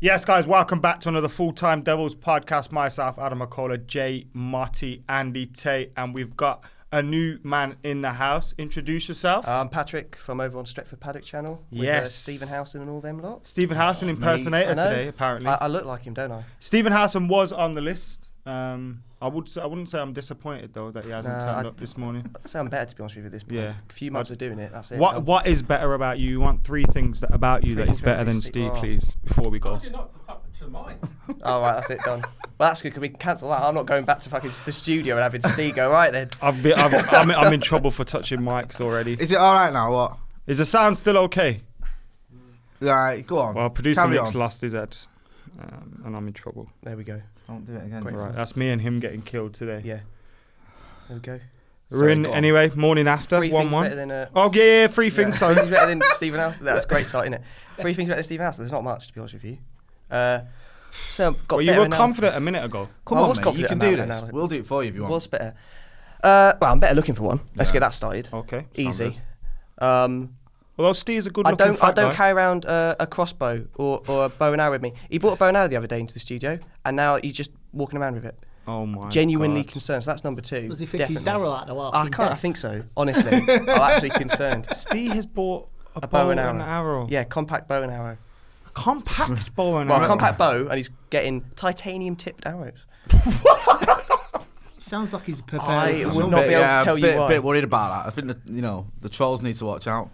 Yes, guys, welcome back to another Full-Time Devils podcast. Myself, Adam Mckola, Jay, Motty, Andy Tate, and we've got a new man in the house. Introduce yourself. I'm Patrick from over on Stretford Paddock channel. Yes. With Stephen Howson and all them lot. Stephen Howson impersonator today, apparently. I look like him, don't I? Stephen Howson was on the list. I wouldn't say I'm disappointed though that he hasn't turned up this morning. I'd say I'm better, to be honest with you, at this point. Yeah. A few months of doing it, that's it. What is better about you? You want three things about you that is better than Steve, please, before we go. I told you not to touch mine. Oh, right, that's it, done. Well, that's good, because we can cancel that. I'm not going back to fucking the studio and having Steve go, right then. I'm in trouble for touching mics already. Is it alright now, what? Is the sound still okay? Right, go on. Well, producer Nick's lost his head, and I'm in trouble. There we go. Don't do it again. Right, that's me and him getting killed today. Yeah. There we go. We're in anyway, morning after, 1-1. Oh, yeah, three things. Three things better than Stephen Howson. That's a great start, isn't it? Three things better than Stephen Howson. There's not much, to be honest with you. So got you were confident a minute ago. Come on, mate, you can do this. We'll do it for you if you want. What's better? Well, I'm better looking for one. Let's get that started. Okay. Easy. Although Steve's a good looking I don't carry around a crossbow or a bow and arrow with me. He brought a bow and arrow the other day into the studio, and now he's just walking around with it. Oh my Genuinely God. concerned. So that's number two. Does he think he's Daryl out the walk? I think so. Honestly, I'm actually concerned. Steve has bought a bow and arrow. Yeah, compact bow and arrow. Compact bow and arrow. Well, compact bow, and he's getting titanium tipped arrows. Sounds like he's prepared. I would not be able to tell you why. A bit worried about that. I think that the trolls need to watch out.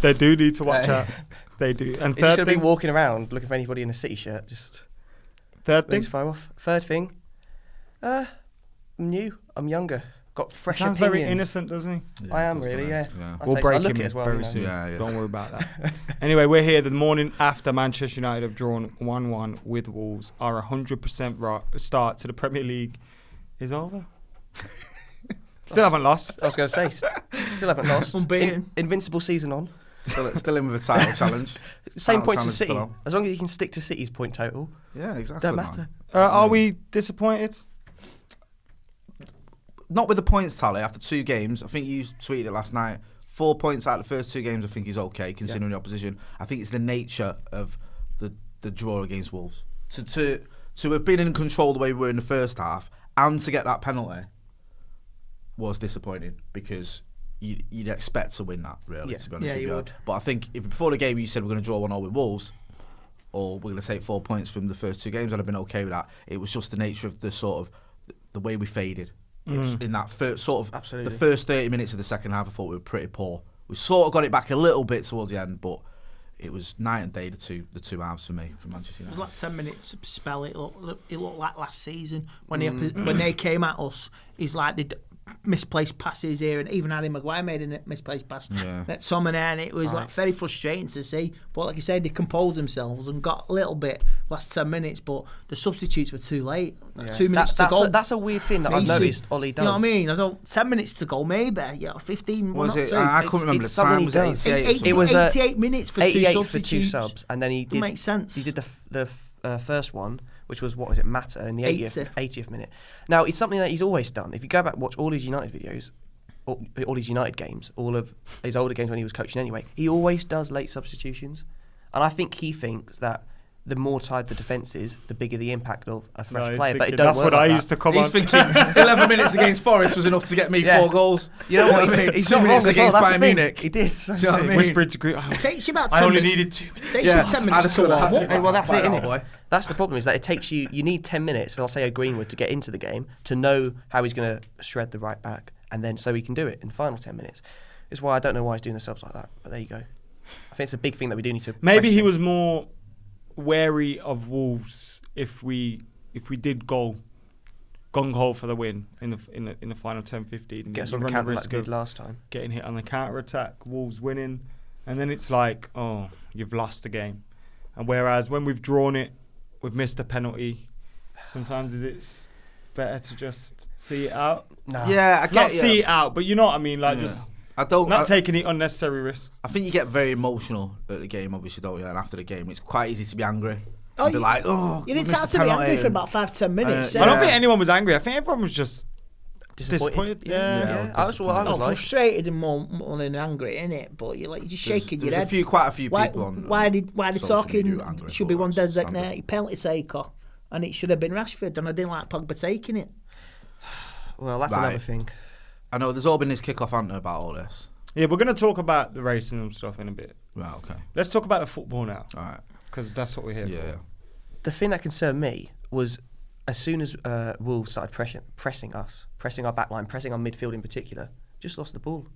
They do need to watch out. They do. And he's just going to be walking around looking for anybody in a City shirt. Just third thing. Fire off. Third thing. I'm new. I'm younger. Got fresh opinions. Sounds very innocent, doesn't he? Yeah, I am really. Yeah. We'll break him as well, very soon. Yeah. Don't worry about that. Anyway, we're here the morning after Manchester United have drawn 1-1 with Wolves. Our 100% start to the Premier League is over. Still haven't lost. I was going to say, still haven't lost. Unbeaten. Invincible season on. Still in with a title challenge. Same points as City. As long as you can stick to City's point total. Yeah, exactly. Don't matter. Are we disappointed? Not with the points tally after 2 games. I think you tweeted it last night. 4 points out of the first 2 games I think is okay, considering the opposition. I think it's the nature of the draw against Wolves. To have been in control the way we were in the first half and to get that penalty was disappointing, because you'd expect to win that, really, to be honest with you. Would. But I think if before the game you said we're going to draw 1-0 with Wolves, or we're going to take 4 points from the first 2 games, I'd have been okay with that. It was just the nature of the sort of the way we faded. In that first sort of Absolutely. the first 30 minutes of the second half, I thought we were pretty poor. We sort of got it back a little bit towards the end, but it was night and day the two halves for me from Manchester United. It was like 10 minutes spell. It looked like llast season when they came at us. He's like the misplaced passes here, and even Harry Maguire made a misplaced pass. Met Tom and it was like very frustrating to see. But like you said, they composed themselves and got a little bit last 10 minutes, but the substitutes were too late. 2 minutes to go. That's a weird thing that I've noticed Ollie does. You know what I mean? 10 minutes to go, maybe. 15. Was it? I couldn't remember the time. Was it 88? It was 88 minutes for 88 2 for substitutes. 2 subs, and then he did. Makes sense. He did the first one, which was Mata in the 80th minute. Now it's something that he's always done. If you go back and watch all his United videos, all his United games, all of his older games when he was coaching anyway, he always does late substitutions, and I think he thinks that the more tired the defence is, the bigger the impact of a fresh player. But it don't that's work what like I used to come He's on. thinking 11 minutes against Forest was enough to get me 4 goals. You know what? He's not wrong as well. That's the thing. Munich. He did. Do you know what I mean? Whispered to group. It takes you about 10 I only minutes. needed 2 minutes. It takes you 10 minutes to warm up. Well, that's it, innit? That's the problem, is that it takes you need 10 minutes for, I'll say, a Greenwood to get into the game, to know how he's going to shred the right back, and then so he can do it in the final 10 minutes. It's why I don't know why he's doing the subs like that, but there you go. I think it's a big thing that we do need to Maybe he question. was more wary of Wolves if we did go gung-ho for the win in the final 10-15. Get us on the counter like we did last time. Getting hit on the counter-attack, Wolves winning, and then it's like, oh, you've lost the game. And whereas when we've drawn it, we've missed a penalty, sometimes it's better to just see it out. Nah. Yeah, I get Not see it out, but you know what I mean, like just not taking any unnecessary risks. I think you get very emotional at the game, obviously, don't you? And after the game, it's quite easy to be angry. Oh, be like, oh, you didn't have to be angry for about 5-10 minutes. I don't think anyone was angry. I think everyone was just Disappointed? Yeah. That's what I was like. Frustrated and more than angry, innit? But you're just shaking your head. Quite a few people on. Why they talking? Angry, Should be one designated penalty taker, and it should have been Rashford, and I didn't like Pogba taking it. Well, that's another thing. I know there's all been this kick-off answer about all this. Yeah, we're going to talk about the racism stuff in a bit. Right, okay. Let's talk about the football now. All right. Because that's what we're here for. Yeah. The thing that concerned me was as soon as Wolves started pressing us, pressing our backline, pressing our midfield in particular, just lost the ball.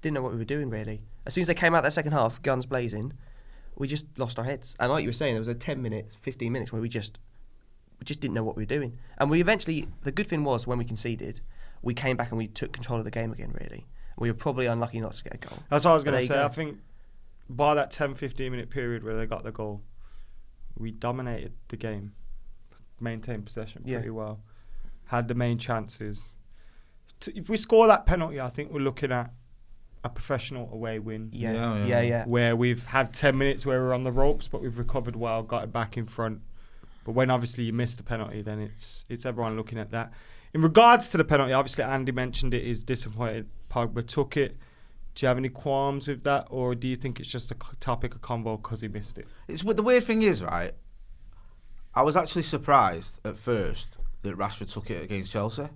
Didn't know what we were doing, really. As soon as they came out that second half, guns blazing, we just lost our heads. And like you were saying, there was a 10 minutes, 15 minutes where we just didn't know what we were doing. And we eventually, the good thing was when we conceded, we came back and we took control of the game again, really. We were probably unlucky not to get a goal. That's what I was going to say. I think by that 10-15 minute period where they got the goal, we dominated the game, maintained possession pretty well, had the main chances. If we score that penalty, I think we're looking at a professional away win. Yeah. Where we've had 10 minutes where we're on the ropes, but we've recovered well, got it back in front. But when obviously you miss the penalty, then it's everyone looking at that. In regards to the penalty, obviously Andy mentioned it, is disappointed Pogba took it. Do you have any qualms with that, or do you think it's just a topic of convo because he missed it? The weird thing is, right, I was actually surprised at first that Rashford took it against Chelsea.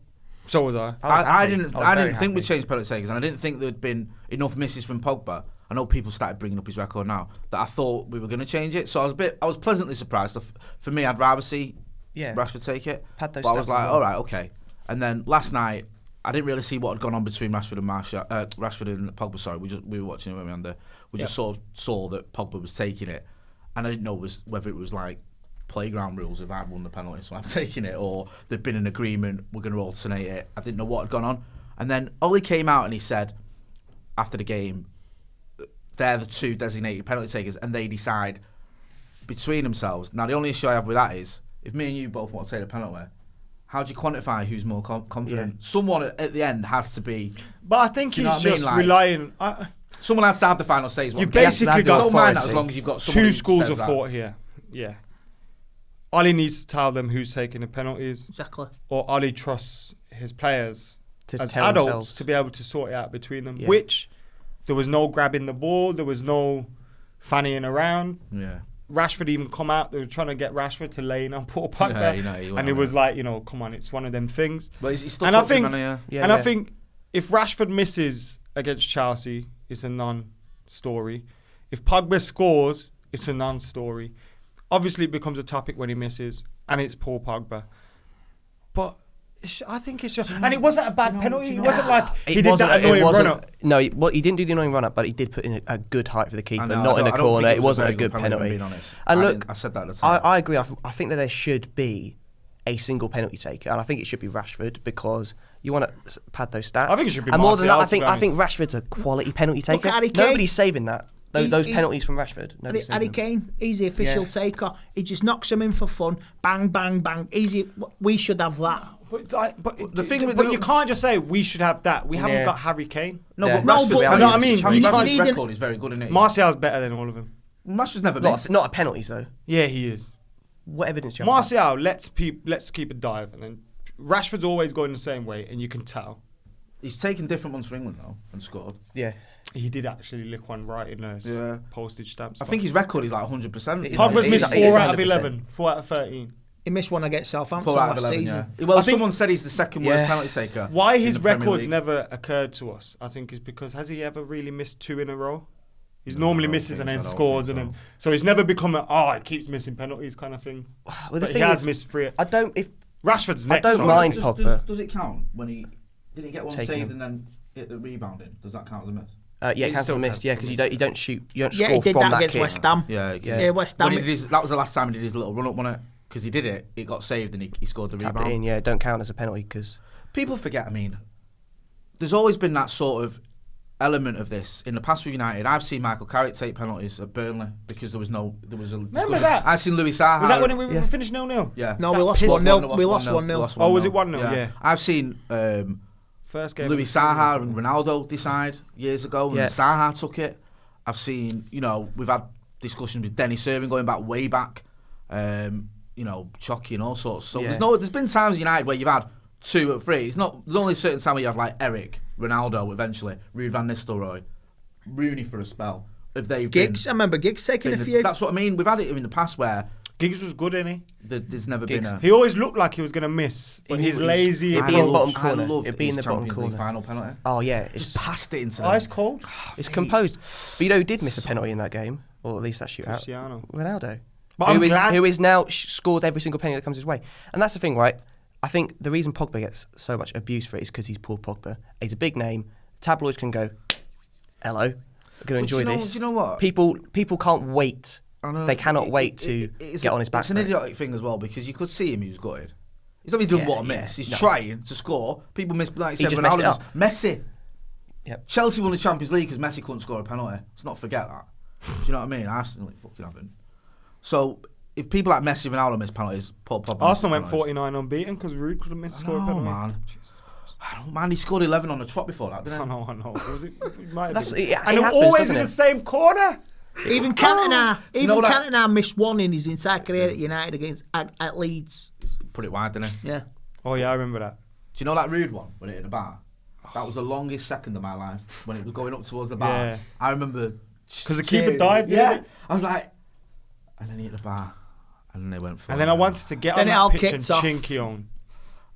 So was I. I didn't think we'd changed penalty takers, and I didn't think there'd been enough misses from Pogba. I know people started bringing up his record now, that I thought we were going to change it. So I was pleasantly surprised. For me, I'd rather see Rashford take it. But I was like, all right, okay. And then last night, I didn't really see what had gone on between Rashford and Pogba. Sorry, we were watching it when we were under. We just sort of saw that Pogba was taking it, and I didn't know whether it was like playground rules if I'd won the penalty, so I'm taking it, or there'd been an agreement, we're going to alternate it. I didn't know what had gone on. And then Ollie came out and he said after the game, they're the two designated penalty takers, and they decide between themselves. Now, the only issue I have with that is, if me and you both want to take the penalty, how do you quantify who's more confident? Yeah. Someone at the end has to be. But I think he's just relying. Someone has to have the final say. You basically got don't mind that as long as you've got two schools of thought here. Yeah. Ollie needs to tell them who's taking the penalties. Exactly. Or Ollie trusts his players as tell adults themselves. to be able to sort it out between them. Yeah. Which there was no grabbing the ball. There was no fannying around. Yeah. Rashford even come out. They were trying to get Rashford to lay in on Paul Pogba, and it was like, come on, it's one of them things. But he's still I think if Rashford misses against Chelsea, it's a non-story. If Pogba scores, it's a non-story. Obviously, it becomes a topic when he misses, and it's Paul Pogba. But I think it's just, and it wasn't a bad penalty. It wasn't like he did that annoying run-up. No, he didn't do the annoying run-up, but he did put in a good height for the keeper, not in a corner. It wasn't a good penalty. And look, I said that at the time. I agree. I think that there should be a single penalty taker, and I think it should be Rashford, because you want to pad those stats. I think it should be. And more than that, I think Rashford's a quality penalty taker. Nobody's saving that. Those penalties from Rashford. Harry Kane, he's the official taker. He just knocks them in for fun. Bang, bang, bang. Easy. We should have that. But you can't just say we should have that. We haven't got Harry Kane. No, but Rashford, I know what I mean. Rashford's record is very good, isn't it? Martial's better than all of them. Rashford's never missed. Not a penalty, though. Yeah, he is. What evidence do you have? Martial, let's keep a dive, and then Rashford's always going the same way, and you can tell. He's taken different ones for England though and scored. Yeah. He did actually lick one right in a postage stamp. I think his record is like 100%. Pogba's missed 4 out of 11, 4 out of 13. He missed one against Southampton 4 out of last 11, season. Yeah. Well, someone said he's the second worst penalty taker. Why his records never occurred to us, I think, is because has he ever really missed 2 in a row? He normally misses and then scores, and then so he's never become he keeps missing penalties kind of thing. Well, but he has missed 3. Rashford's next. I don't mind Pogba. Does it count when he didn't get one saved and then hit the rebounding? Does that count as a miss? Yeah, it counts as a miss. Yeah, because you don't shoot. You don't score he did from that that against kick. West Ham. Yeah, West Ham. That was the last time he did his little run up, wasn't it? Because he did it, it got saved, and he scored the rebound. It in, yeah, don't count as a penalty because people forget. I mean, there's always been that sort of element of this in the past with United. I've seen Michael Carrick take penalties at Burnley because there was a. Remember that? I've seen Louis Saha. Was that when we finished 0-0? Yeah. No, we lost 1-0. We lost 1-0. Oh, was it 1-0? Yeah. I've seen first game Louis Saha and Ronaldo decide years ago, and Saha took it. I've seen, we've had discussions with Dennis Irving going back way back, Chocky and all sorts. So there's been times in United where you've had 2 at 3. It's not. There's only a certain time where you have like Eric, Ronaldo, eventually, Ruud van Nistelrooy, Rooney for a spell. If they've Giggs, I remember Giggs taking a few. That's what I mean. We've had it in the past where Giggs was good, innit he? there's never been a. He always looked like he was gonna miss, but he's lazy. It'd be in the bottom corner. I loved It'd be in the bottom Champions League corner. final penalty. Oh yeah, Just passed it into Ice cold. it's composed. But you know who did miss a penalty in that game, or at least that shootout? Cristiano. Ronaldo. But I'm glad. Who is now scores every single penalty that comes his way. And that's the thing, right? I think the reason Pogba gets so much abuse for it is because he's Paul Pogba. He's a big name. Tabloids can go, hello, we're going to enjoy this. Do you know what? People can't wait. They cannot wait to get on his back. It's an idiotic thing as well because you could see him. He was gutted. He's not even done what a miss. He's trying to score. People miss. Like you said, messed it Ronaldo. up. Messi. Yep. Chelsea won the Champions League because Messi couldn't score a penalty. Let's not forget that. Do you know what I mean? Arsenal fucking haven't. So if people like Messi and Ronaldo miss penalties, Paul Pogba. Arsenal went 49 unbeaten because Ruud couldn't miss a score penalty. Man. I don't mind. He scored 11 on the trot before that, didn't he? I know. Was it might have That's, been. it And happens, always doesn't in it? the same corner. Even Cantona, that- missed one in his entire career at United against at Leeds. Put it wide, didn't he? Yeah. Oh yeah, I remember that. Do you know that Rude one when it hit the bar? That was the longest second of my life when it was going up towards the bar. Yeah. I remember Because the keeper cheering. dived, Yeah. didn't he? I was like, and then he hit the bar, and then they went for. And then I wanted to get Then on it all that pitch and kicked off. chink on.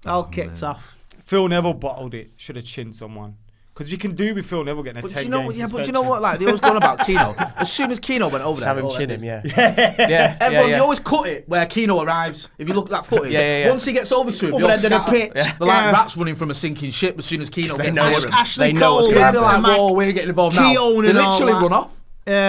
All kicked off. Phil Neville bottled it. Should have chinned someone. Because you can do with Phil Neville getting a But 10 do you know game what? Yeah, but do you suspension. know what? Like they always going about Keno. As soon as Keno went over Just there, have him all chin that him, is- yeah. Everyone, you always cut it where Keno arrives. If you look at that footage, Yeah. once he gets over to him, Other they all end of the scatter. pitch. They're like rats running from a sinking ship. As soon as Keno They gets know near what's- him, Ashley they know what's Cole, gonna yeah, they're like, Mac- whoa, we're getting involved now. Keown They and all literally that. run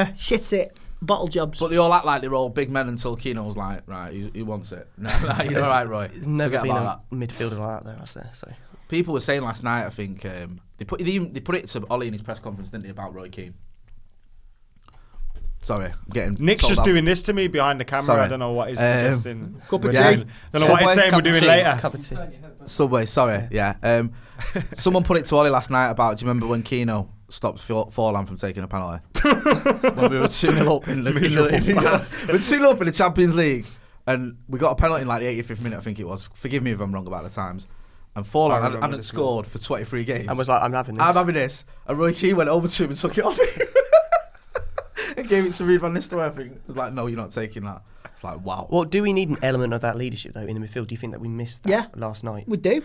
off. Shit it. Bottle jobs. But they all act like they're all big men until Keno's like, right, he wants it. No, you're all right, Roy. There's never Forget been about a midfielder like that, though, has there? So. People were saying last night, I think, they put it to Ollie in his press conference, didn't they, about Roy Keane? Sorry, I'm getting Nick's told just off. doing this to me behind the camera. Sorry. I don't know what he's suggesting. Cup of We're tea. doing. Don't know what he's Subway, saying we're Cup of doing tea, later. Cup of tea. Subway, sorry, yeah. Someone put it to Ollie last night about, do you remember when Keno stopped Forlan from taking a penalty? When we were 2-0 up in the we're 2-0 up in the Champions League, and we got a penalty in like the 85th minute, I think it was. Forgive me if I'm wrong about the times. And Forlan hadn't scored for 23 games. And was like, I'm having this. I'm having this. And Roy Keane went over to him and took it off him. And gave it to Ruud van Nistelrooy, I think. It was like, no, you're not taking that. It's like, wow. Well, do we need an element of that leadership, though, in the midfield? Do you think that we missed that last night? We do.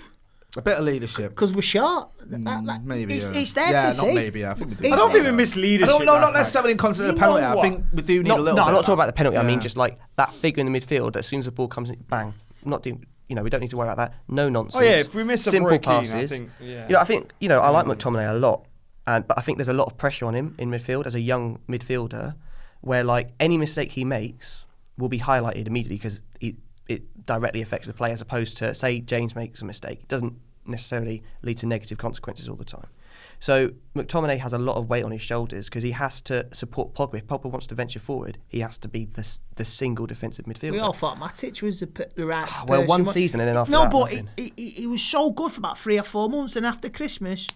A bit of leadership. Because we're short. Maybe. It's there yeah, to see. not maybe. I think we do. I don't think we missed leadership. Not necessarily in consider the penalty. I think we do need a little bit. No, I'm not of talking about the penalty. I mean, Yeah. just like that figure in the midfield, as soon as the ball comes in, bang. Not doing, we don't need to worry about that. No nonsense. Oh yeah, if we miss a simple Roy Keane, passes. I think. Yeah. I think I like McTominay a lot, but I think there's a lot of pressure on him in midfield as a young midfielder, where like any mistake he makes will be highlighted immediately because it directly affects the play, as opposed to say James makes a mistake. It doesn't necessarily lead to negative consequences all the time. So McTominay has a lot of weight on his shoulders because he has to support Pogba. If Pogba wants to venture forward, he has to be the single defensive midfielder. We all thought Matic was the right Well, person. one season and then after no, that, but nothing. he was so good for about 3 or 4 months, and after Christmas,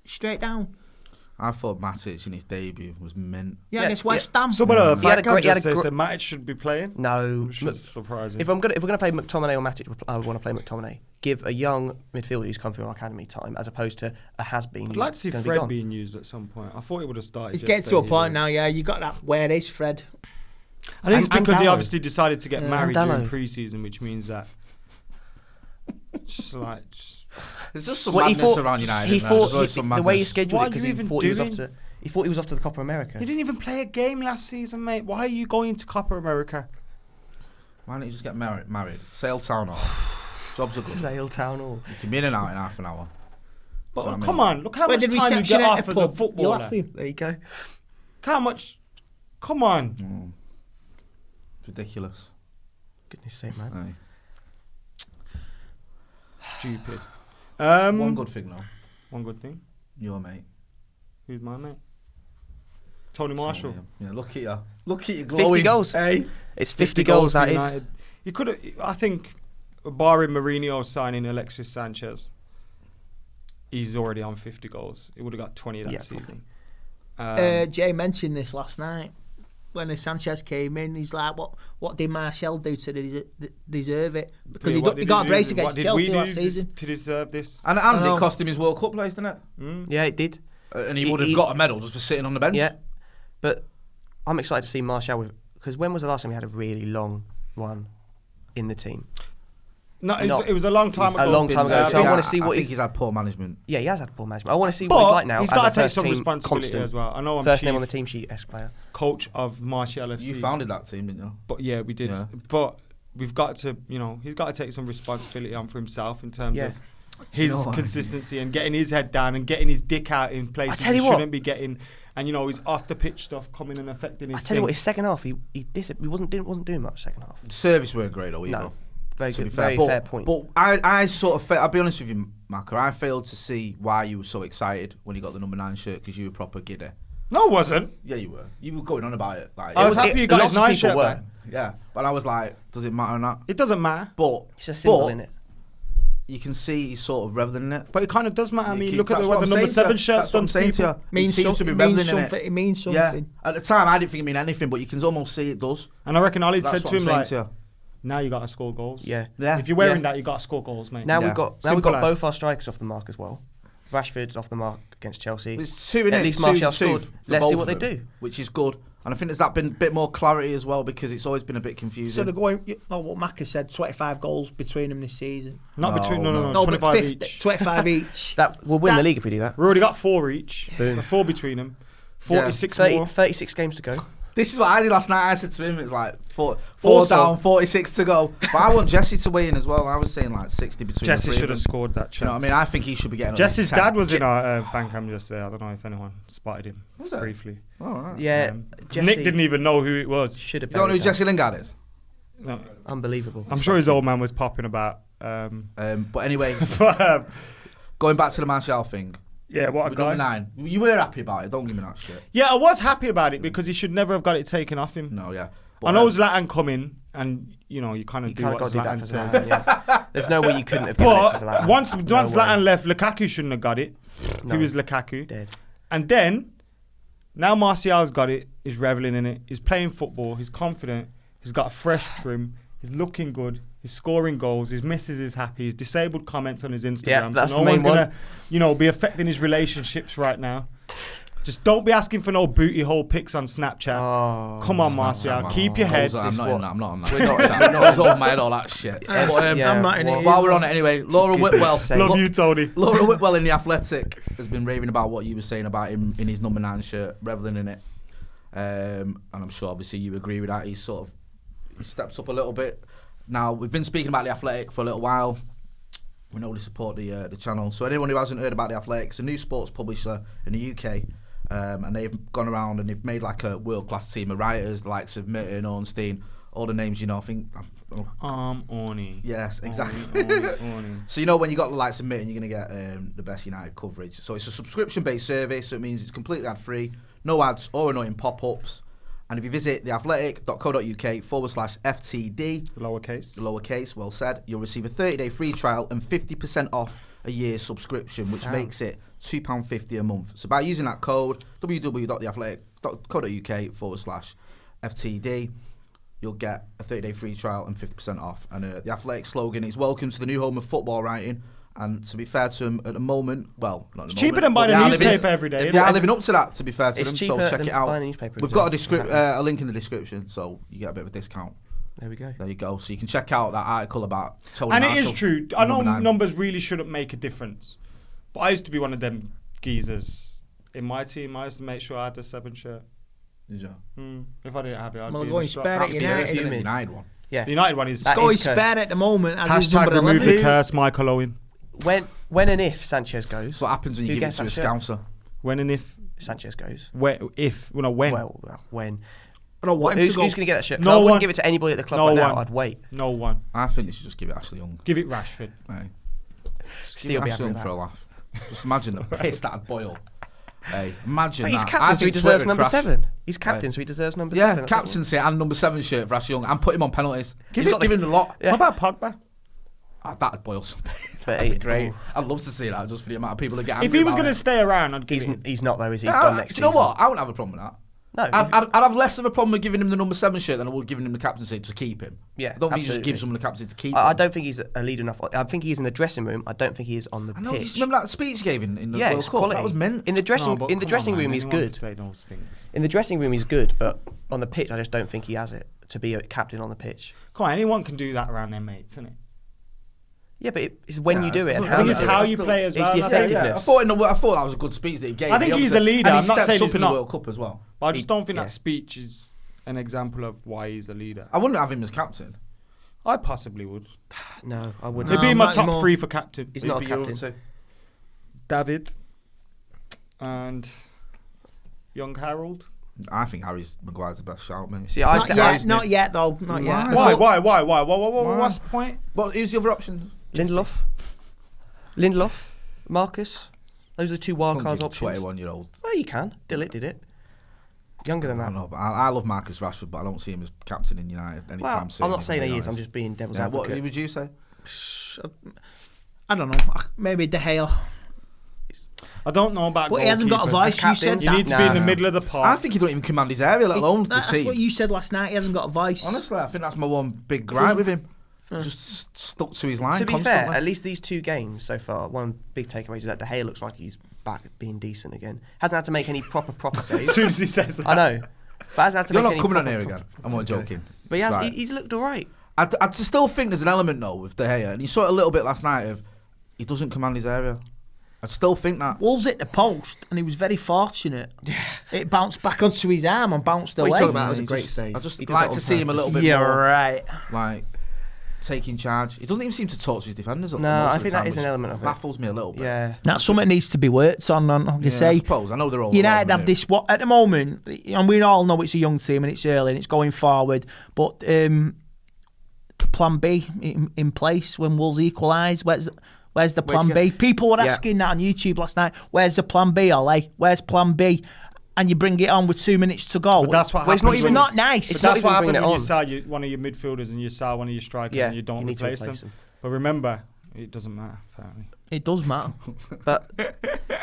straight down. I thought Matic in his debut was mint. Yeah, against West Ham. Someone on the He had a Fancam great- he had just a said gr- Matic should be playing. No, Which is surprising. If we're gonna play McTominay or Matic, I would want to play McTominay. Give a young midfielder who's come through our academy time, as opposed to a has-been. I'd like to see who's gonna be Fred gone. being used at some point. I thought he would have started. It's getting to a point now, yeah. You got that. Where is Fred? I think it's And because he Dallo. obviously decided to get married And during Dallo. pre-season, which means that. Just like. There's just some Well, madness around United. He man. There's thought always some the way he madness. scheduled What it are because you he even thought he was off doing? to. He thought he was off to the Copa America. He didn't even play a game last season, mate. Why are you going to Copa America? Why don't you just get married? Sail town off. Jobs are This is good. Ale Town Hall. You can be in and out in half an hour. But I mean- come on, look how Where much did time you reception get at off the as a pub? You're footballer. laughing. There you go. Look how much. Come on. Ridiculous. Goodness sake, man. Aye. Stupid. One good thing though. One good thing. Your mate. Who's my mate? Tony Marshall. Yeah, look at you. Look at you glowing. 50 goals. Hey. It's 50 goals, that for is. United. You could have. I think, barring Mourinho signing Alexis Sanchez, he's already on 50 goals. He would have got 20 that Yeah, season. Jay mentioned this last night. when Sanchez came in, he's like, what did Martial do to deserve it? Because he got a brace against Chelsea last season to deserve this. And it cost him his World Cup place, didn't it? Yeah, it did. And he would have got a medal just for sitting on the bench. Yeah, but I'm excited to see Martial because when was the last time we had a really long one in the team? No, it was a long time ago. A long time ago. So I want to see what he's had poor management. Yeah, he has had poor management. I want to see what he's like now. He's got to take some responsibility as well. I know I'm first name on the team sheet, player. Coach of Martial FC. You founded that team, didn't you? But yeah, we did. Yeah. But we've got to, he's got to take some responsibility on for himself in terms of his consistency and getting his head down and getting his dick out in places he shouldn't be getting. And his off the pitch stuff coming and affecting his. I tell you what, his second half, he wasn't doing much second half. The service weren't great though either. No. Very good, very fair point. But I sort of, I'll be honest with you, Macca, I failed to see why you were so excited when you got the number 9 shirt because you were proper giddy. No, I wasn't. Yeah, you were. You were going on about it. Like, I was happy you got his 9 shirt back. Yeah, but I was like, does it matter or not? It doesn't matter. But it's a symbol, innit? You can see he's sort of reveling in it. But it kind of does matter. I mean, look at what the number 7 shirt's done to people. He seems to be reveling in it. It means something. Yeah. At the time, I didn't think it meant anything, but you can almost see it does. And I reckon Ali said to him, like, now you got to score goals. Yeah. If you're wearing that, you got to score goals, mate. Now we've got both our strikers off the mark as well. Rashford's off the mark against Chelsea. There's 2 in it. At least Martial scored. Let's see what they do. Which is good. And I think there's that been a bit more clarity as well because it's always been a bit confusing. So they're going, what Macca said, 25 goals between them this season. Not between, no, 25 each. 25 each. We'll win the league if we do that. We already got 4 each. Boom. 4 between them. 46 more. 36 games to go. This is what I did last night. I said to him, it's like four down, 46 to go. But I want Jesse to weigh in as well. I was saying like 60 between Jesse the 3 should have scored that chance. You know what I mean? I think he should be getting Jesse's dad was in our Fancam yesterday. I don't know if anyone spotted him briefly. Oh, right. Yeah. Nick didn't even know who it was. Should have. You don't know who Jesse Lingard is? No. Unbelievable. I'm sure his old man was popping about. But anyway, going back to the Martial thing. Yeah, what a guy. 9. You were happy about it. Don't give me that shit. Yeah, I was happy about it because he should never have got it taken off him. No, yeah. But I know Zlatan come in and, you kind of do what Zlatan says. Yeah. There's no way you couldn't have given it to Zlatan. Once Zlatan left, Lukaku shouldn't have got it. No. He was Lukaku. Dead. And then, now Martial's got it. He's reveling in it. He's playing football. He's confident. He's got a fresh trim. He's looking good. He's scoring goals. His missus is happy. He's disabled comments on his Instagram. Yeah, that's so the main one. Gonna, be affecting his relationships right now. Just don't be asking for no booty hole pics on Snapchat. Oh, come on, Martial. Keep your head. I'm not on that. We're not over my head, all that shit. I'm not in it. While we're on it anyway, Laura Whitwell. Love you, Tony. Laura Whitwell in The Athletic has been raving about what you were saying about him in his number 9 shirt, reveling in it. And I'm sure, obviously, you agree with that. He steps up a little bit. Now, we've been speaking about The Athletic for a little while. We know they support the channel. So anyone who hasn't heard about The Athletic, it's a new sports publisher in the UK. And they've gone around and they've made like a world-class team of writers, the likes of Merton, Ornstein, all the names, I think. Orny. Yes, exactly. Orny. So when you got the likes of Merton, you're going to get the best United coverage. So it's a subscription-based service, so it means it's completely ad-free, no ads or annoying pop-ups. And if you visit theathletic.co.uk/FTD, lowercase, well said, you'll receive a 30-day free trial and 50% off a year's subscription, which makes it £2.50 a month. So by using that code, www.theathletic.co.uk/FTD, you'll get a 30-day free trial and 50% off. And the Athletic slogan is "Welcome to the new home of football writing." And to be fair to them, at the moment, well, not at the moment. It's cheaper than buying a newspaper every day. They are living up to that, to be fair to it's them, cheaper so check than it out. buying a newspaper We've got a link in the description, so you get a bit of a discount. There we go. There you go. So you can check out that article about Tony And Marshall, it is true. I know numbers really shouldn't make a difference. But I used to be one of them geezers. In my team, I used to make sure I had the 7 shirt. Did you? If I didn't have it, I'd Well, be going in the shop. spare it, United one. Yeah. The United one is... It's going spare at the moment. As Hashtag remove the curse, Michael Owen. When and if Sanchez goes... That's what happens when you give it to a Scouser. When and if... Sanchez goes. When. Well, when. I don't want who's going to get that shirt? No I one. wouldn't give it to anybody at the club right now. I'd wait. No one. I think they should just give it Ashley Young. Give it Rashford. Hey. Still be happy with for a laugh. Just imagine the piss that'd boil. Hey, imagine he's that. captain, so he deserves number 7. He's captain, so he deserves number 7. Yeah, captaincy and number 7 shirt for Ashley Young and put him on penalties. Give him a lot. Yeah. What about Pogba? That'd boil some piss. That'd be great. I'd love to see that just for the amount of people that get angry. If he was going to stay around, I'd give him. He's not though, is he? Do you know what? I wouldn't have a problem with that. No. I'd have less of a problem with giving him the number 7 shirt than I would giving him the captaincy to keep him. Yeah, I don't think you just absolutely. give someone the captaincy to keep him. I don't think he's a leader enough. I think he is in the dressing room. I don't think he is on the pitch. Remember that speech he gave in the World it's Cup? quality. That was meant. In the dressing room, he's good. Say those things. In the dressing room, he's good, but on the pitch, I just don't think he has it to be a captain on the pitch. Come on, anyone can do that around their mates, isn't it? Yeah, but it's when you do it and I how think you it's do how it. you play as It's well. the Like, effectiveness. I thought that was a good speech that he gave. I think he's a leader. And I'm not saying stepped he's up in the not. World Cup as well. But I just don't think yeah. that speech is an example of why he's a leader. I wouldn't have him as captain. I possibly would. No, I wouldn't. He'd be in my top more. 3 for captain. He's not a He'd be your captain. two. David and young Harold. I think Harry's Maguire's the best shout, mate. See, I Not said yet, Harry's not yet though. Not yet. Why? What's the point? But who's the other option? Lindelof, Marcus. Those are the 2 wild cards Can't give options. 21-year-old. Well, you can. Dillit did it. Younger than I that. don't know, but I love Marcus Rashford, but I don't see him as captain in United anytime Well, soon. I'm not if saying being he is. I'm honest. just being devil's Yeah, what advocate. would you say? I don't know. Maybe De Gea. I don't know about But he hasn't got a goalkeepers. voice. As You captain, said You need to be in the Nah. middle of the I park. think he don't even command his area, let alone the That's team. what you said last night. He hasn't got a voice. Honestly, I think that's my one big gripe with him. Just stuck to his line To be constantly. fair, at least these 2 games so far, one big takeaway is that De Gea looks like he's back being decent again. Hasn't had to make any proper As saves. soon as he says that. I know. But hasn't had to You're make not any coming on proper- here again. I'm not joking. But he has, Right. he's looked alright. I still think there's an element though with De Gea, and you saw it a little bit last night of he doesn't command his area. I still think that. Wolves hit the post, and he was very fortunate. It bounced back onto his arm and bounced What away. are you talking about? That was a He great just- save. I just He did like that to on see him a little bit Yeah, more right. like taking charge. He doesn't even seem to talk to his defenders. No, most I of the think that time, is an which element of it. baffles me a little bit. Yeah. That's something that needs to be worked on. Like I Yeah, I say, suppose. I know they're all United have new. this what at the moment, and we all know it's a young team and it's early and it's going forward. But Plan B in place when Wolves equalise. Where's the Plan B? People were asking that on YouTube last night. Where's the Plan B, Ollie? Where's Plan B? And you bring it on with 2 minutes to go. But that's what Well, happens. it's when not you- nice. But It's not that's even what bringing happens it when you on. sell one of your midfielders and you sell one of your strikers Yeah, and you don't you need to replace them. replace them. But remember, it doesn't matter, apparently. It does matter. But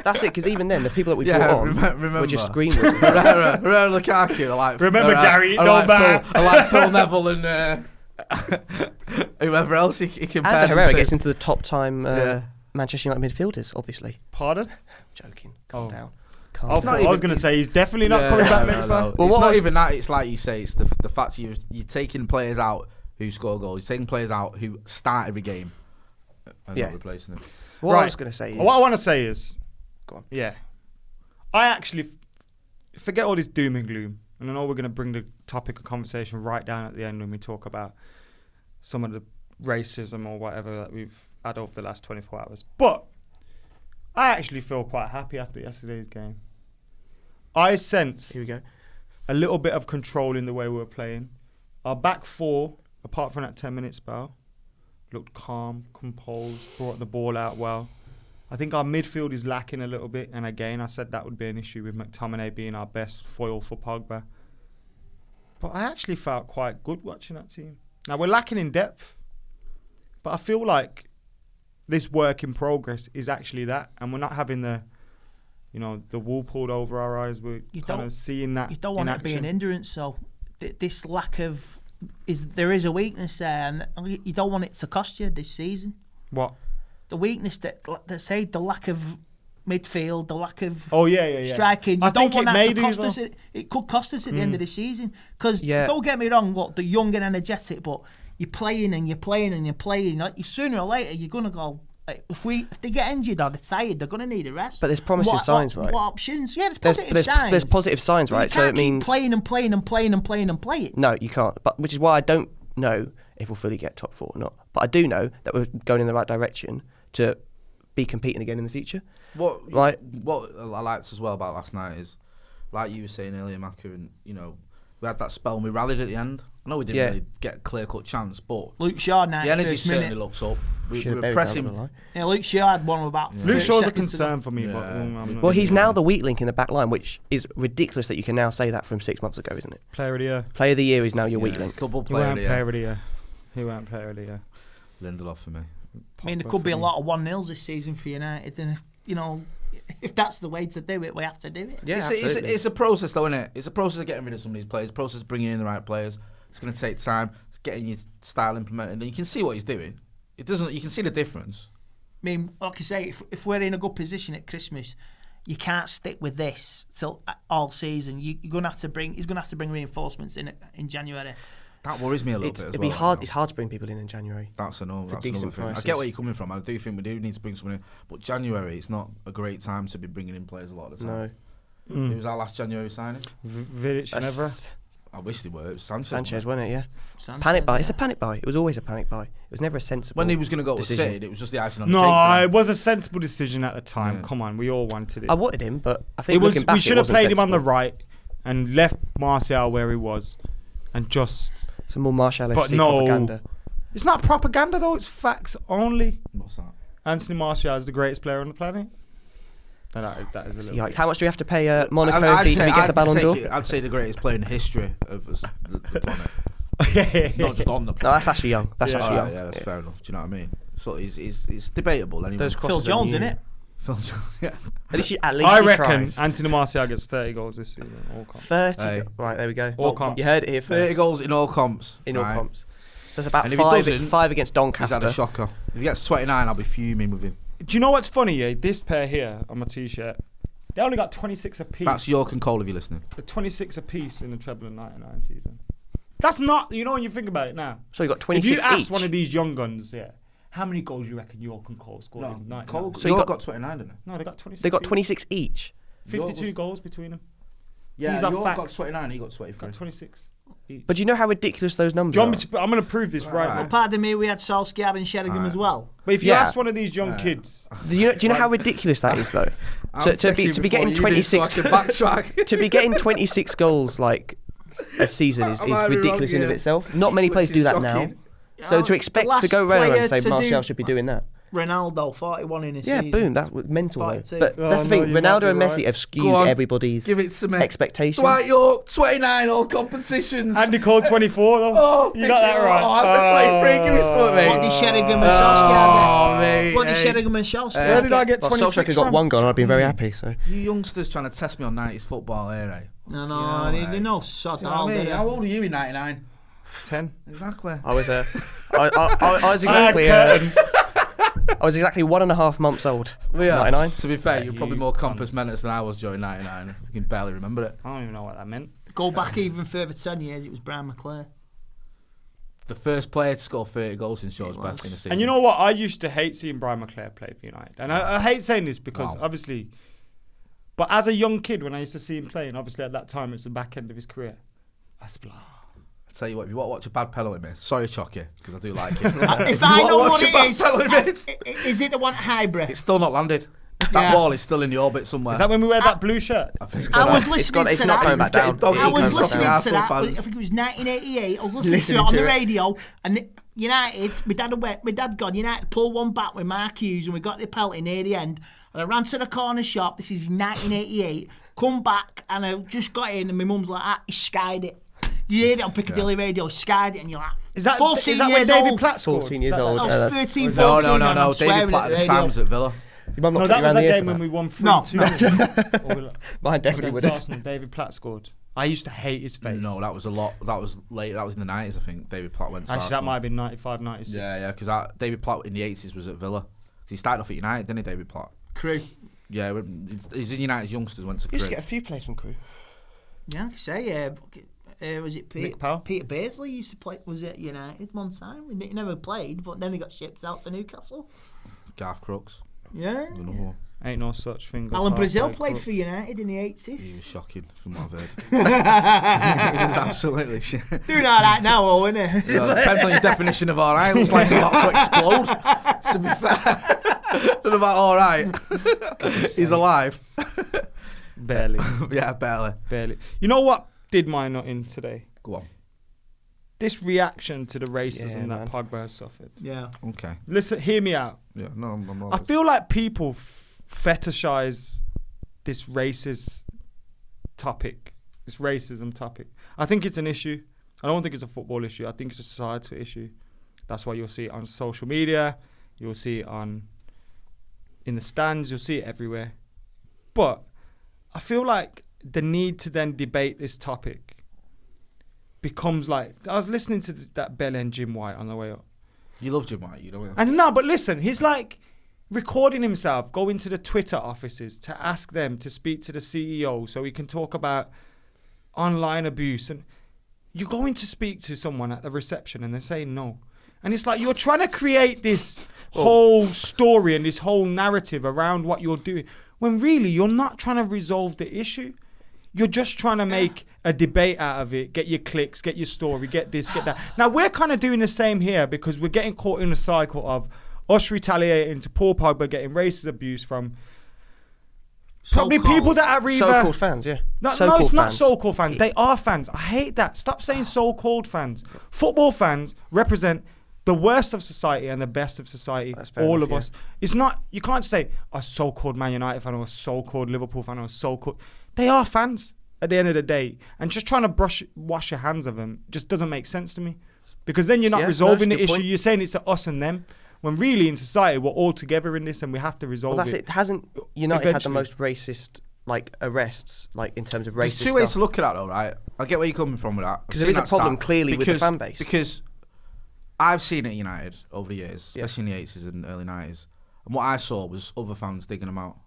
that's it, because even then, the people that we Yeah, brought on remember. were just Greenwood. Herrera, Lukaku. Are like, Remember Gary, are no like back. Phil, are like Phil Neville and whoever else he compared And him Herrera to. gets into the top time Yeah. Manchester United midfielders, obviously. Pardon? Joking. Oh. Calm down. Calm I down. not was even- going to say he's definitely not Yeah, coming back no, next no. time. Well, It's what not was- even that. It's like you say. It's the fact you're taking players out who score goals. You're taking players out who start every game and Yeah. not replacing them. What I Right. was going to say is... What I want to say is, Go on. yeah, I actually forget all this doom and gloom, and I know we're going to bring the topic of conversation right down at the end when we talk about some of the racism or whatever that we've had over the last 24 hours. But I actually feel quite happy after yesterday's game. I sensed Here we go. a little bit of control in the way we were playing. Our back 4, apart from that 10-minute spell, looked calm, composed, brought the ball out well. I think our midfield is lacking a little bit, and again, I said that would be an issue with McTominay being our best foil for Pogba. But I actually felt quite good watching that team. Now, we're lacking in depth, but I feel like this work in progress is actually that, and we're not having the wool pulled over our eyes. We're kind of seeing that. You don't want it to be an hindrance, so this lack of there is a weakness there, and you don't want it to cost you this season. What? The weakness that say the lack of midfield, the lack of Yeah. striking. You I don't think want it that to may cost do, us. It could cost us at the end of the season. Because Yeah. don't get me wrong, look, they're young and energetic, but you're playing and you're playing and you're playing. Like, sooner or later, you're gonna go. If they get injured or they're tired, they're going to need a rest. But there's promising signs, right? What options? Yeah, there's positive signs. There's positive signs, But right? you So can't it means... keep playing. No, you can't. But which is why I don't know if we'll fully get top 4 or not. But I do know that we're going in the right direction to be competing again in the future. What I liked as well about last night is, like you were saying earlier, Maka, and we had that spell and we rallied at the end. I know we didn't really get a clear-cut chance, but Luke Shaw, the energy certainly minute. looks up. We Should've were buried pressing. that, wouldn't I? Yeah, Luke Shaw had one of about. Luke Shaw's a 30 seconds to go. concern for me, but Yeah. I'm not Well, he's doing now that. the weak link in the back line, which is ridiculous that you can now say that from 6 months ago, isn't it? Player of the year. Player of the year is now your weak link. Double He player. weren't player of the year. He weren't player of the year. Lindelof for me. I mean, there could be a lot of 1-0s this season for United, and if that's the way to do it, we have to do it. Yeah, it's a process, though, isn't it? It's a process of getting rid of some of these players. A process of bringing in the right players. It's going to take time. It's getting your style implemented, and you can see what he's doing. It doesn't. You can see the difference. I mean, like I say, if we're in a good position at Christmas, you can't stick with this till all season. You're going to have to bring. He's going to have to bring reinforcements in January. That worries me a little bit. It'd be hard. It's hard to bring people in January. That's another decent thing. I get where you're coming from. I do think we do need to bring someone in, but January it's not a great time to be bringing in players a lot of the time. No. Who was our last January signing? Vidic and Evra. I wish they were. It was Sanchez. Wasn't it? Yeah. Sanchez, Panic buy. yeah. It's a panic buy. It was always a panic buy. It was never a sensible. When he was going to go to decision. City, it was just the icing on the cake. No, it was a sensible decision at the time. Yeah. Come on, we all wanted it. I wanted him, but I think It was. looking back, We should have played him on the sensible. right and left Martial where he was, and just. Some more Martial But FC no. propaganda. It's not propaganda though. It's facts only. What's that? Anthony Martial is the greatest player on the planet. That is a little. Yikes. How much do we have to pay Monaco I'd if he gets a Ballon d'Or? I'd say the greatest player in the history of the planet. Not just on the No, planet. that's actually young. That's actually young. Yeah, that's fair enough. Do you know what I mean? So it's debatable anyway. Those Phil crosses are Jones, new. innit? Phil Jones, yeah. At least I he reckon tries. Anthony Martial gets 30 goals this season. All comps. 30. Hey. Right, there we go. All comps. You heard it here 30 first. goals in all comps. In all right? comps. There's about And if he five doesn't, against He's had a Doncaster. shocker. If he gets 29, I'll be fuming with him. Do you know what's funny? Yeah, this pair here on my t-shirt, they only got 26 apiece. That's York and Cole if you're listening. The 26 apiece in the treble in '99 season. That's not. You know when you think about it now. So you got If 26 you asked each. one of these young guns, yeah, how many goals you reckon York and Cole scored in '99? Cole, So you York got- got 29, didn't he? No, they got 26. They got each. 26 each. 52 York goals between them. Yeah, These are York got facts. 29, he got 23. Got 26. Each. But do you know how ridiculous those numbers Do you are? want me to, I'm going to prove this right now. Well, pardon me, we had Solskjaer and Sheringham as well. But if you Yeah. ask one of these young kids, Do you know how ridiculous that is, though? to be getting 26 to be getting 26 goals like a season is I might be ridiculous wrong, in of yeah. itself. Not many Which players is do that shocking. now. So to expect to go around and say Martial should be doing that. Ronaldo, 41 in a Yeah, season. boom, that's mental. Though. 42. But that's the thing, you might Ronaldo be and Messi right. have Go skewed on, everybody's give it to me. expectations. Dwight York, 29, all competitions. Andy Cole 24 though. Oh, you got that right. Oh, I said 23. Give me something, mate. What did Sheringham and Solskjaer Oh, mate. What did hey. Sheringham and Solskjaer Where did I get Well, 26 Solskjaer got from? one goal and I've been very happy. So You youngsters trying to test me on 90s football here, eh? No, Yeah, they right. know sod You know what I all, mean? did they? How old are you in 99? 10. Exactly. I was I was exactly I was exactly 1.5 months old. Well, yeah, 99. to be fair, you're probably you more cunt. compass mentis than I was during 99. You can barely remember it. I don't even know what that meant. Go back even further 10 years, it was Brian McClare. The first player to score 30 goals in Shaw's back in a season. And you know what? I used to hate seeing Brian McClare play for United. And I hate saying this because obviously, but as a young kid, when I used to see him playing, obviously at that time it's the back end of his career. I was like, I tell you what, if you want to watch a bad penalty miss, sorry, Chucky, because I do like it. If I know what it is, penalty miss, is it the one at Highbury? it's still not landed. That ball is still in the orbit somewhere. is that when we wear that blue shirt? I think I was so. listening It's to not going that. back down. Getting I was dogs listening and to that. Arsenal I fans. think it was 1988. I was listening Listening to it on to the it. radio, and United, my dad got United pulled one back with Mark Hughes, and we got the penalty near the end. And I ran to the corner shop. This is 1988. Come back, and I just got in, and my mum's like, he skied it. You hear it on Piccadilly Radio, skied it, and you're like, Is that 14 when years David old. Platt scored? 14 years Is that- old. I Yeah, was that's- 13, 14. No. and I'm David swearing Platt at at the the radio. Times at Villa. Your mum not No, cut that you was around that the ear game for when that? we won 3-2. No. Mine definitely would Against have. Arsenal, David Platt scored. I used to hate his face. No, that was a lot. That was late. That was in the 90s, I think. David Platt went to Actually, that Arsenal. might have been 95, 96. Yeah, because David Platt in the 80s was at Villa. 'Cause he started off at United, didn't he, David Platt? Crew. Yeah, he's in United's youngsters, went to You used to Crewe. get a few players from Crewe. Yeah, like I say, was it Nick Powell? Peter Beardsley used to play, was it United one time? He never played, but then he got shipped out to Newcastle. Garth Crooks. Yeah. Another one. Ain't no such thing. as Alan Brazil halfway played crooks. for United in the He 80s. was shocking, from what I've heard. He was absolutely shit. Doing all right now, though, isn't it? So, depends on your definition of all right. Looks like he's about to explode. To be fair, not about all right. He's alive. Barely. Yeah, barely. Barely. You know what did my nut in today? Go on. This reaction to the racism Yeah, that man. Pogba has suffered. Yeah. Okay. Listen, hear me out. Yeah. No, I'm not. I feel like people fetishize this racist topic, this racism topic. I think it's an issue. I don't think it's a football issue. I think it's a societal issue. That's why you'll see it on social media. You'll see it in the stands. You'll see it everywhere. But I feel like the need to then debate this topic becomes like, I was listening to that Belen Jim White on the way up. You love Jim White, you don't. And no, but listen, he's like recording himself, going to the Twitter offices to ask them to speak to the CEO so he can talk about online abuse. And you're going to speak to someone at the reception and they're saying no. And it's like you're trying to create this whole story and this whole narrative around what you're doing, when really you're not trying to resolve the issue. You're just trying to make a debate out of it, get your clicks, get your story, get this, get that. Now, we're kind of doing the same here because we're getting caught in a cycle of us retaliating to Paul Pogba getting racist abuse from probably people that are either... So-called fans, yeah. No, it's not so-called fans. They are fans. I hate that. Stop saying so-called fans. Football fans represent the worst of society and the best of society, all of us. It's not, you can't say a so-called Man United fan or a so-called Liverpool fan or a so-called... They are fans at the end of the day. And just trying to wash your hands of them just doesn't make sense to me. Because then you're not resolving the issue. Point. You're saying it's a us and them. When really in society, we're all together in this and we have to resolve it. It. Hasn't United had the most racist arrests, in terms of racist There's two ways to look at that though, right? I get where you're coming from with that. Because there is a problem clearly with the fan base. Because I've seen it at United over the years, especially in the 80s and early 90s. And what I saw was other fans digging them out.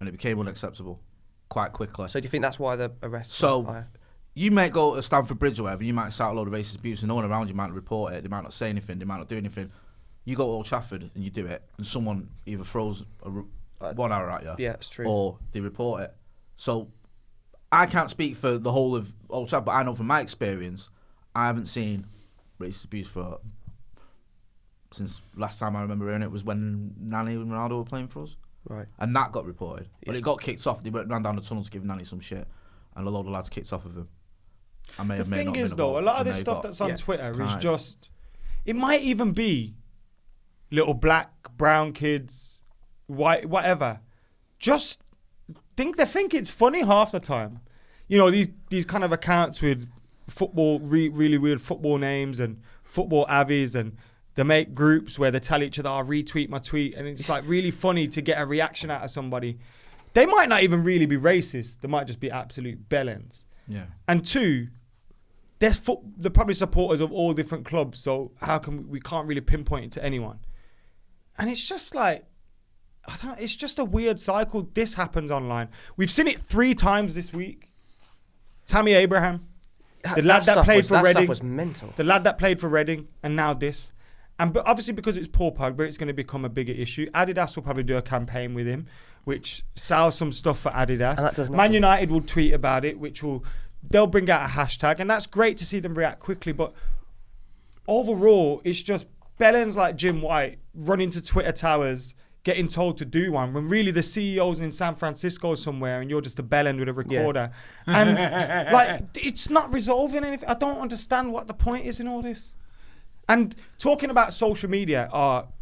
And it became unacceptable quite quickly. So do you think that's why the arrests were higher? You might go to Stamford Bridge or whatever, you might start a load of racist abuse and no one around you might not report it, they might not say anything, they might not do anything. You go to Old Trafford and you do it and someone either throws a 1 hour at you, yeah, it's true, or they report it. So I can't speak for the whole of Old Trafford, but I know from my experience, I haven't seen racist abuse since last time I remember hearing it was when Nani and Ronaldo were playing for us. Right. And that got reported. But it got kicked off. They ran down the tunnel to give Nani some shit and a load of lads kicked off of him. The thing is though, a lot of this stuff that's on Twitter is just, it might even be little black, brown kids, white, whatever. Just they think it's funny half the time. You know, these kind of accounts with football, really weird football names and football avies, and they make groups where they tell each other, "I'll retweet my tweet," and it's like really funny to get a reaction out of somebody. They might not even really be racist. They might just be absolute bellends. Yeah. And two, they're probably supporters of all different clubs, so how can we can't really pinpoint it to anyone. And it's just like, it's just a weird cycle. This happens online. We've seen it 3 times this week. Tammy Abraham, the lad that played for Reading. That stuff was mental. The lad that played for Reading, and now this. And obviously because it's Paul Pogba, it's going to become a bigger issue. Adidas will probably do a campaign with him, which sells some stuff for Adidas. Man United will tweet about it, they'll bring out a hashtag, and that's great to see them react quickly. But overall, it's just bellends like Jim White running to Twitter towers, getting told to do one, when really the CEO's in San Francisco somewhere and you're just a bellend with a recorder. Yeah. And it's not resolving anything. I don't understand what the point is in all this. And talking about social media,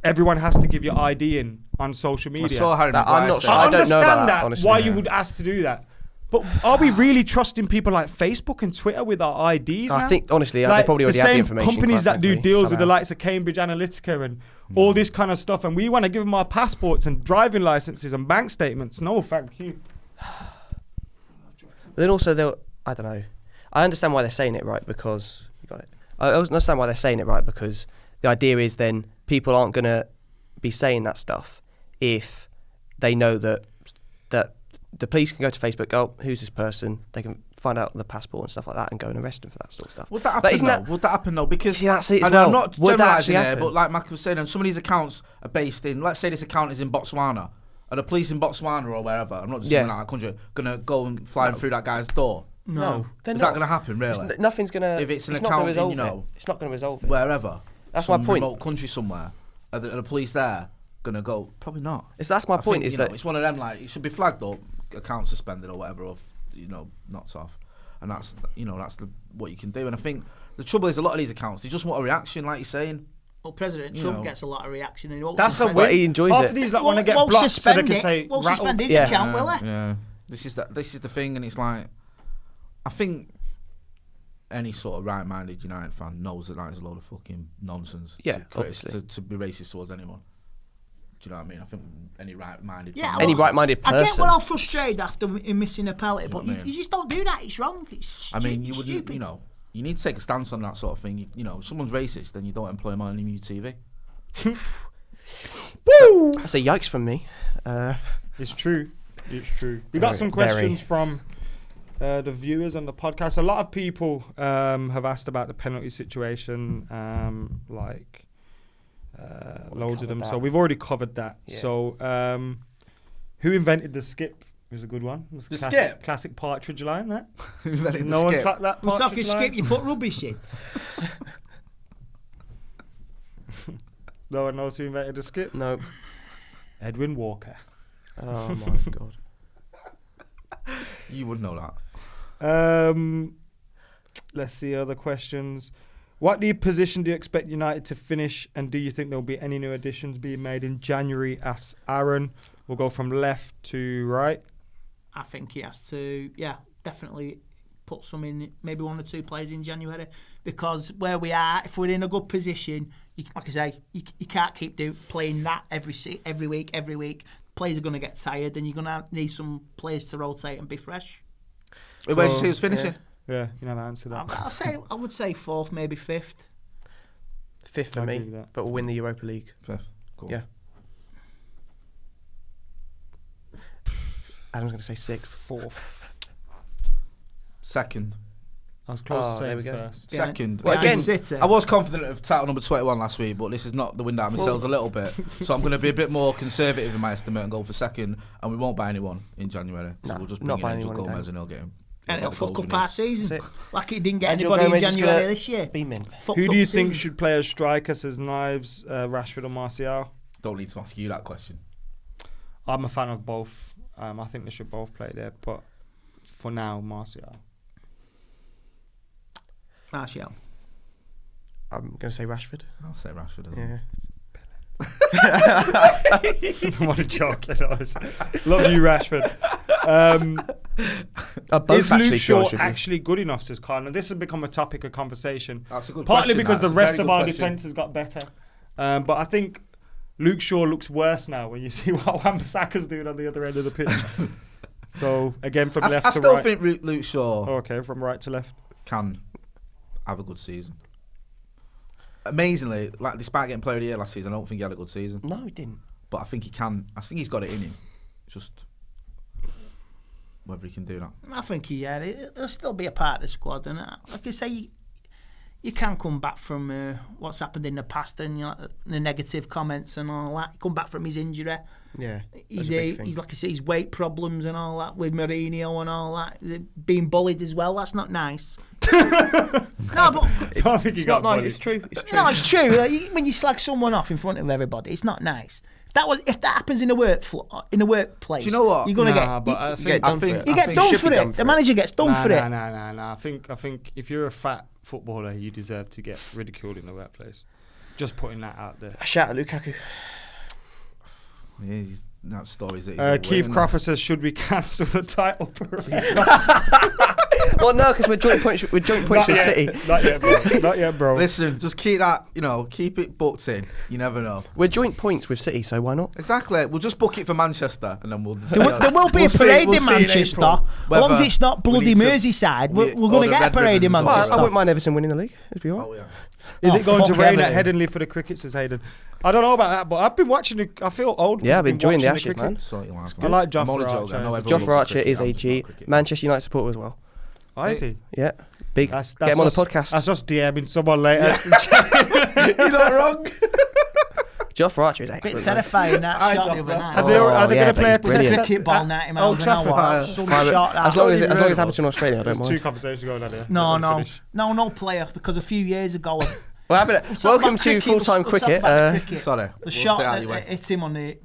everyone has to give your ID in on social media. I'm not sure. I understand that, honestly, why you would ask to do that. But are we really trusting people like Facebook and Twitter with our IDs now? I think, honestly, they probably already have the information. The same companies that do deals with the likes of Cambridge Analytica and all this kind of stuff, and we want to give them our passports and driving licenses and bank statements. No, thank you. But then also, I don't know. I understand why they're saying it, right? Because you got it. I understand why they're saying it, right? Because the idea is then people aren't going to be saying that stuff if they know that the police can go to Facebook, go, who's this person? They can find out the passport and stuff like that and go and arrest them for that sort of stuff. Would that happen though? Would that happen though? Because see, that's it as well. I'm not generalising there, but like Mac was saying, and some of these accounts are based in, let's say this account is in Botswana, are the police in Botswana or wherever, I'm not just saying that country, going to go and fly through that guy's door? No. Is that going to happen, really? Nothing's going to... If it's an account in, it's not going to resolve it. Wherever. That's my point. Remote country somewhere. Are the police there going to go? Probably not. That's my point, is that... It's one of them, like, it should be flagged up, account suspended or whatever, or, knocked off. And that's, what you can do. And I think the trouble is a lot of these accounts, they just want a reaction, like you're saying. Well, President Trump gets a lot of reaction. And that's a way he enjoys it. These want to get blocked so they can say... Won't suspend his account, will he? Yeah. This is the thing, and it's like... I think any sort of right-minded United fan knows that is a load of fucking nonsense. Yeah, obviously. To be racist towards anyone. Do you know what I mean? I think any right-minded right-minded person. I get we're all frustrated after him missing a penalty, but You know what I mean? you just don't do that. It's wrong. It's I mean, you it's wouldn't, stupid. you know, you need to take a stance on that sort of thing. You know, if someone's racist, then you don't employ them on any TV. Woo! That's a yikes from me. It's true. It's true. We got some questions from the viewers on the podcast. A lot of people have asked about the penalty situation, loads of them. So we've already covered that. Yeah. So who invented the skip? It was a good one. The skip? Classic Partridge line, that. Who invented no the one skip? clapped that We're Partridge talking line. skip, you put rubbish in. No one knows who invented the skip? No. Edwin Walker. Oh my God. You would know that. Let's see other questions. What position do you expect United to finish, and do you think there'll be any new additions being made in January? Asks Aaron. We'll go from left to right. I think he has to, definitely put some in, maybe 1 or 2 players in January, because where we are, if we're in a good position, like I say, you can't keep playing that every week. Players are going to get tired, and you're going to need some players to rotate and be fresh. Where did you say he was finishing? Yeah, you never answered that. I would say 4th, maybe 5th. 5th for me, but we'll win the Europa League. 5th. Cool. Yeah. Adam's going to say 6th. 4th. 2nd. I was close to saying there we go. first. Yeah. 2nd. Well, again, City. I was confident of title number 21 last week, but this is not the wind out of my sails a little bit. So I'm going to be a bit more conservative in my estimate and go for 2nd, and we won't buy anyone in January. So we'll just bring in Angel Gomez and he'll get him. And it'll fuck up our season. Like it didn't get Angel anybody Gomez in January this year. Who do you think should play as strikers, as Knives, Rashford or Martial? Don't need to ask you that question. I'm a fan of both. I think they should both play there, but for now, Martial. Martial. I'm going to say Rashford. I'll say Rashford. What a joke. Love you, Rashford. Is Luke Shaw actually good enough, says Carl? And this has become a topic of conversation. That's a good Partly question, because the that's a rest very of good our question. defence has got better. But I think Luke Shaw looks worse now when you see what Wan-Bissaka's doing on the other end of the pitch. So, again, from left to right. I still think Luke Shaw okay, from right to left. can have a good season. Amazingly, like despite getting player of the year last season, I don't think he had a good season. No, he didn't. But I think he can. I think he's got it in him. Just whether he can do that. I think he'll still be a part of the squad, and like I say, you can come back from what's happened in the past and the negative comments and all that. Come back from his injury. Yeah, he's like I say, his weight problems and all that with Mourinho and all that. Being bullied as well. That's not nice. No, but it's not nice. It's true. It's true. No, it's true. When you slag someone off in front of everybody, it's not nice. If that happens in a workplace, do you know what? You're gonna get done for it. The manager gets done for it. No. I think if you're a fat footballer, you deserve to get ridiculed in the workplace. Just putting that out there. A shout at Lukaku. Yeah, he's not stories that. Keith Cropper says, "Should we cancel the title parade?" Well, no, because we're joint points with City. Not yet, bro. Listen, just keep that. Keep it booked in. You never know. We're joint points with City, so why not? Exactly. We'll just book it for Manchester, and then we'll. There will be a parade in Manchester. As long as it's not bloody Merseyside, we're going to get a parade in Manchester. I wouldn't mind Everton winning the league. It'd be alright. Is it going to rain at Headingley for the cricket, says Hayden? I don't know about that, but I've been watching it. I feel old. Yeah, I've been enjoying the Ashes, man. I like Jofra Archer. Jofra Archer is a G. Manchester United supporter as well. Oh, is he? Yeah. Big. Get him on the podcast. That's just DMing someone later. You're not wrong. Jofra Archer is excellent. Bit terrifying that shot the other night. Are they going to play a cricket ball 90 miles an hour? As long as it's happened in Australia, I don't mind. There's 2 conversations going on here. No player, because a few years ago. Welcome to full-time cricket. Sorry. The shot that hit him on the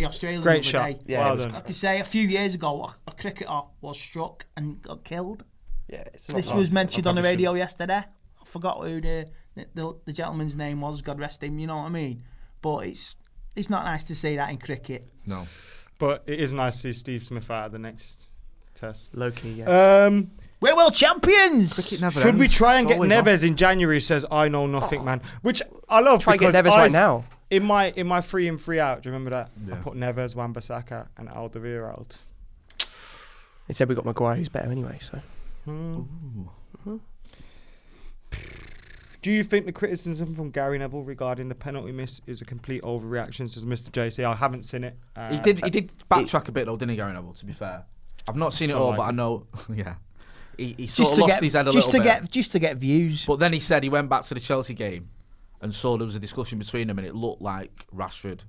Australian Great the other shot. day. Yeah, well done. Like I say, a few years ago, a cricketer was struck and got killed. Yeah, this was mentioned on the radio yesterday. I forgot who the gentleman's name was. God rest him. You know what I mean? But it's not nice to see that in cricket. No. But it is nice to see Steve Smith out of the next test. Low-key, yeah. We're world champions. Cricket never Should we ends. try and It's get always Neves in January? Says I know nothing, man. Which I love. Try and get Neves right now. in my 3 in 3 out, do you remember that? Yeah. I put Neves, Wan-Bissaka and Alderweireld. He said we got Maguire, who's better anyway. So. Do you think the criticism from Gary Neville regarding the penalty miss is a complete overreaction? Says Mr. JC. I haven't seen it. He did backtrack a bit though, didn't he, Gary Neville? To be fair, I've not seen it all, but I know. Yeah, he sort of lost his head a little bit. Just to get views. But then he said he went back to the Chelsea game and saw there was a discussion between them, and it looked like Rashford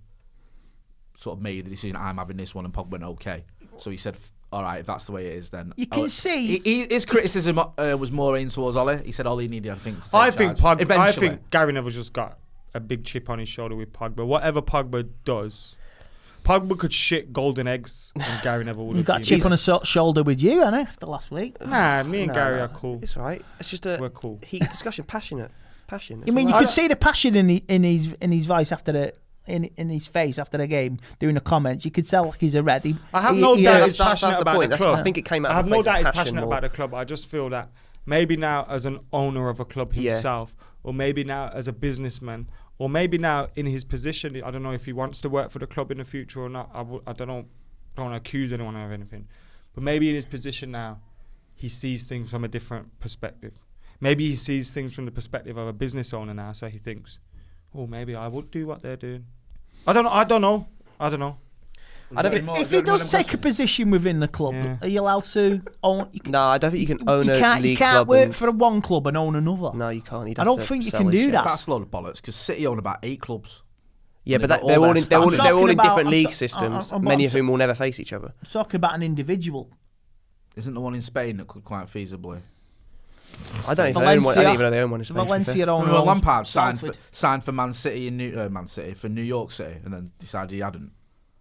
sort of made the decision. I'm having this one, and Pogba went okay. So he said, all right, if that's the way it is, then you can see his criticism was more aimed towards Ollie. He said Ollie needed, I think, to take I think eventually. I think Gary Neville's just got a big chip on his shoulder with Pogba. Whatever Pogba does, Pogba could shit golden eggs, and Gary Neville would. You got a chip on his shoulder with you, Anna, after last week. Nah, me and Gary are cool. It's all right. It's just we're cool. Heated discussion, passion. You mean you could see the passion in his voice after the. In his face after the game, doing the comments, you could tell like he's a red. I have no doubt he's passionate about the club. I think it came out. I have no doubt he's passionate about the club. I just feel that maybe now as an owner of a club himself, or maybe now as a businessman, or maybe now in his position, I don't know if he wants to work for the club in the future or not. I don't want to accuse anyone of anything, but maybe in his position now, he sees things from a different perspective. Maybe he sees things from the perspective of a business owner now, so he thinks, oh, maybe I would do what they're doing. I don't know. If he does take a position within the club, are you allowed to own? No, I don't think you can own a league club. You can't work for one club and own another. No, you can't. I don't think you can do that. That's a load of bollocks because City own about 8 clubs. Yeah, but they're all in different league systems, many of whom will never face each other. I'm talking about an individual. Isn't the one in Spain that could quite feasibly? I don't even know they own one in Spain. Valencia own. Well, Lampard signed for Man City for New York City, and then decided he hadn't.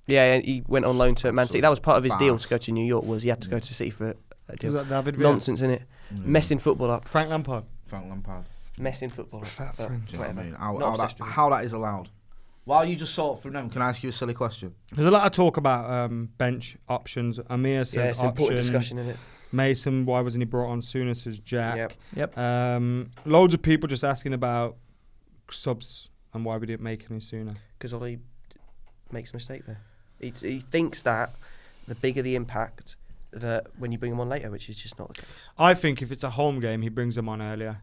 Yeah, he went on loan to Man City. That was part of his deal to go to New York. Was he had to go to City for a deal? Was that David Nonsense, innit? Messing football up. Frank Lampard. Messing football up. Do you know what I mean? How that is allowed. While you just sort through them, can I ask you a silly question? There's a lot of talk about bench options. Amir says it's an important discussion, isn't it? Mason, why wasn't he brought on sooner, says Jack. Yep. Loads of people just asking about subs and why we didn't make any sooner. Because Ollie makes a mistake there. He thinks that the bigger the impact, that when you bring him on later, which is just not the case. I think if it's a home game, he brings them on earlier.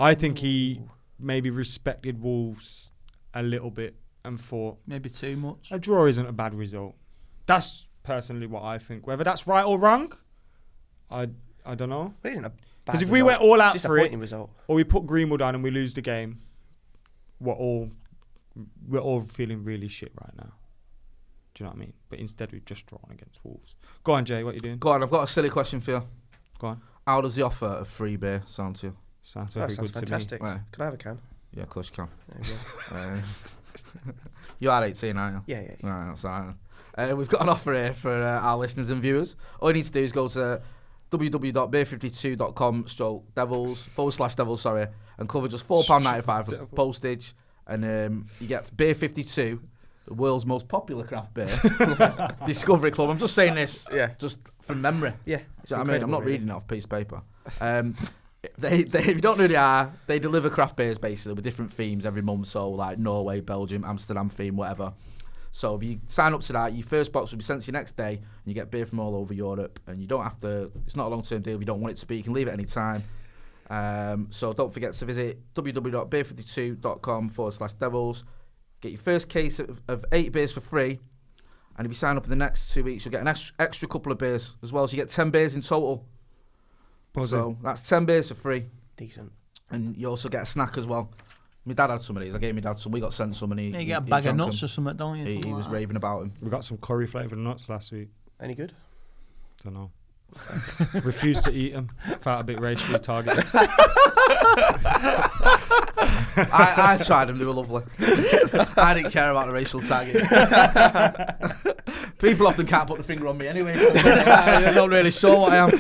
I think he maybe respected Wolves a little bit and thought... Maybe too much. A draw isn't a bad result. That's personally what I think. Whether that's right or wrong... I don't know. But it isn't a bad Because if we went all out for it, result. Or we put Greenwood on and we lose the game, we're all feeling really shit right now. Do you know what I mean? But instead we've just drawn against Wolves. Go on, Jay, what are you doing? Go on, I've got a silly question for you. Go on. How does the offer of free beer sound to you? Sounds very good fantastic. to me. Yeah. Can I have a can? Yeah, of course you can. There you go. You are 18, aren't you? Yeah. Right, that's all right. We've got an offer here for our listeners and viewers. All you need to do is go to www.beer52.com/devils and cover just £4.95 for postage, and you get Beer 52, the world's most popular craft beer Discovery Club. I'm just saying this just from memory. Yeah, Do you know what I mean? I'm not reading it off a piece of paper. They if you don't know who they are, they deliver craft beers basically with different themes every month, so like Norway, Belgium, Amsterdam theme, whatever. So if you sign up to that, your first box will be sent to you next day, and you get beer from all over Europe, and you don't have to, it's not a long-term deal if you don't want it to be, you can leave it any time. So don't forget to visit www.beer52.com/devils, get your first case of 8 beers for free, and if you sign up in the next 2 weeks, you'll get an extra couple of beers as well, so you get 10 beers in total. So that's 10 beers for free. Decent. And you also get a snack as well. My dad had some of these. I gave my dad some. We got sent some, and you get a bag of nuts or something, don't you? He was raving about them. We got some curry flavoured nuts last week. Any good? Don't know. Refused to eat them. Felt a bit racially targeted. I tried them. They were lovely. I didn't care about the racial tagging. People often can't put the finger on me anyway. So I'm not really sure what I am.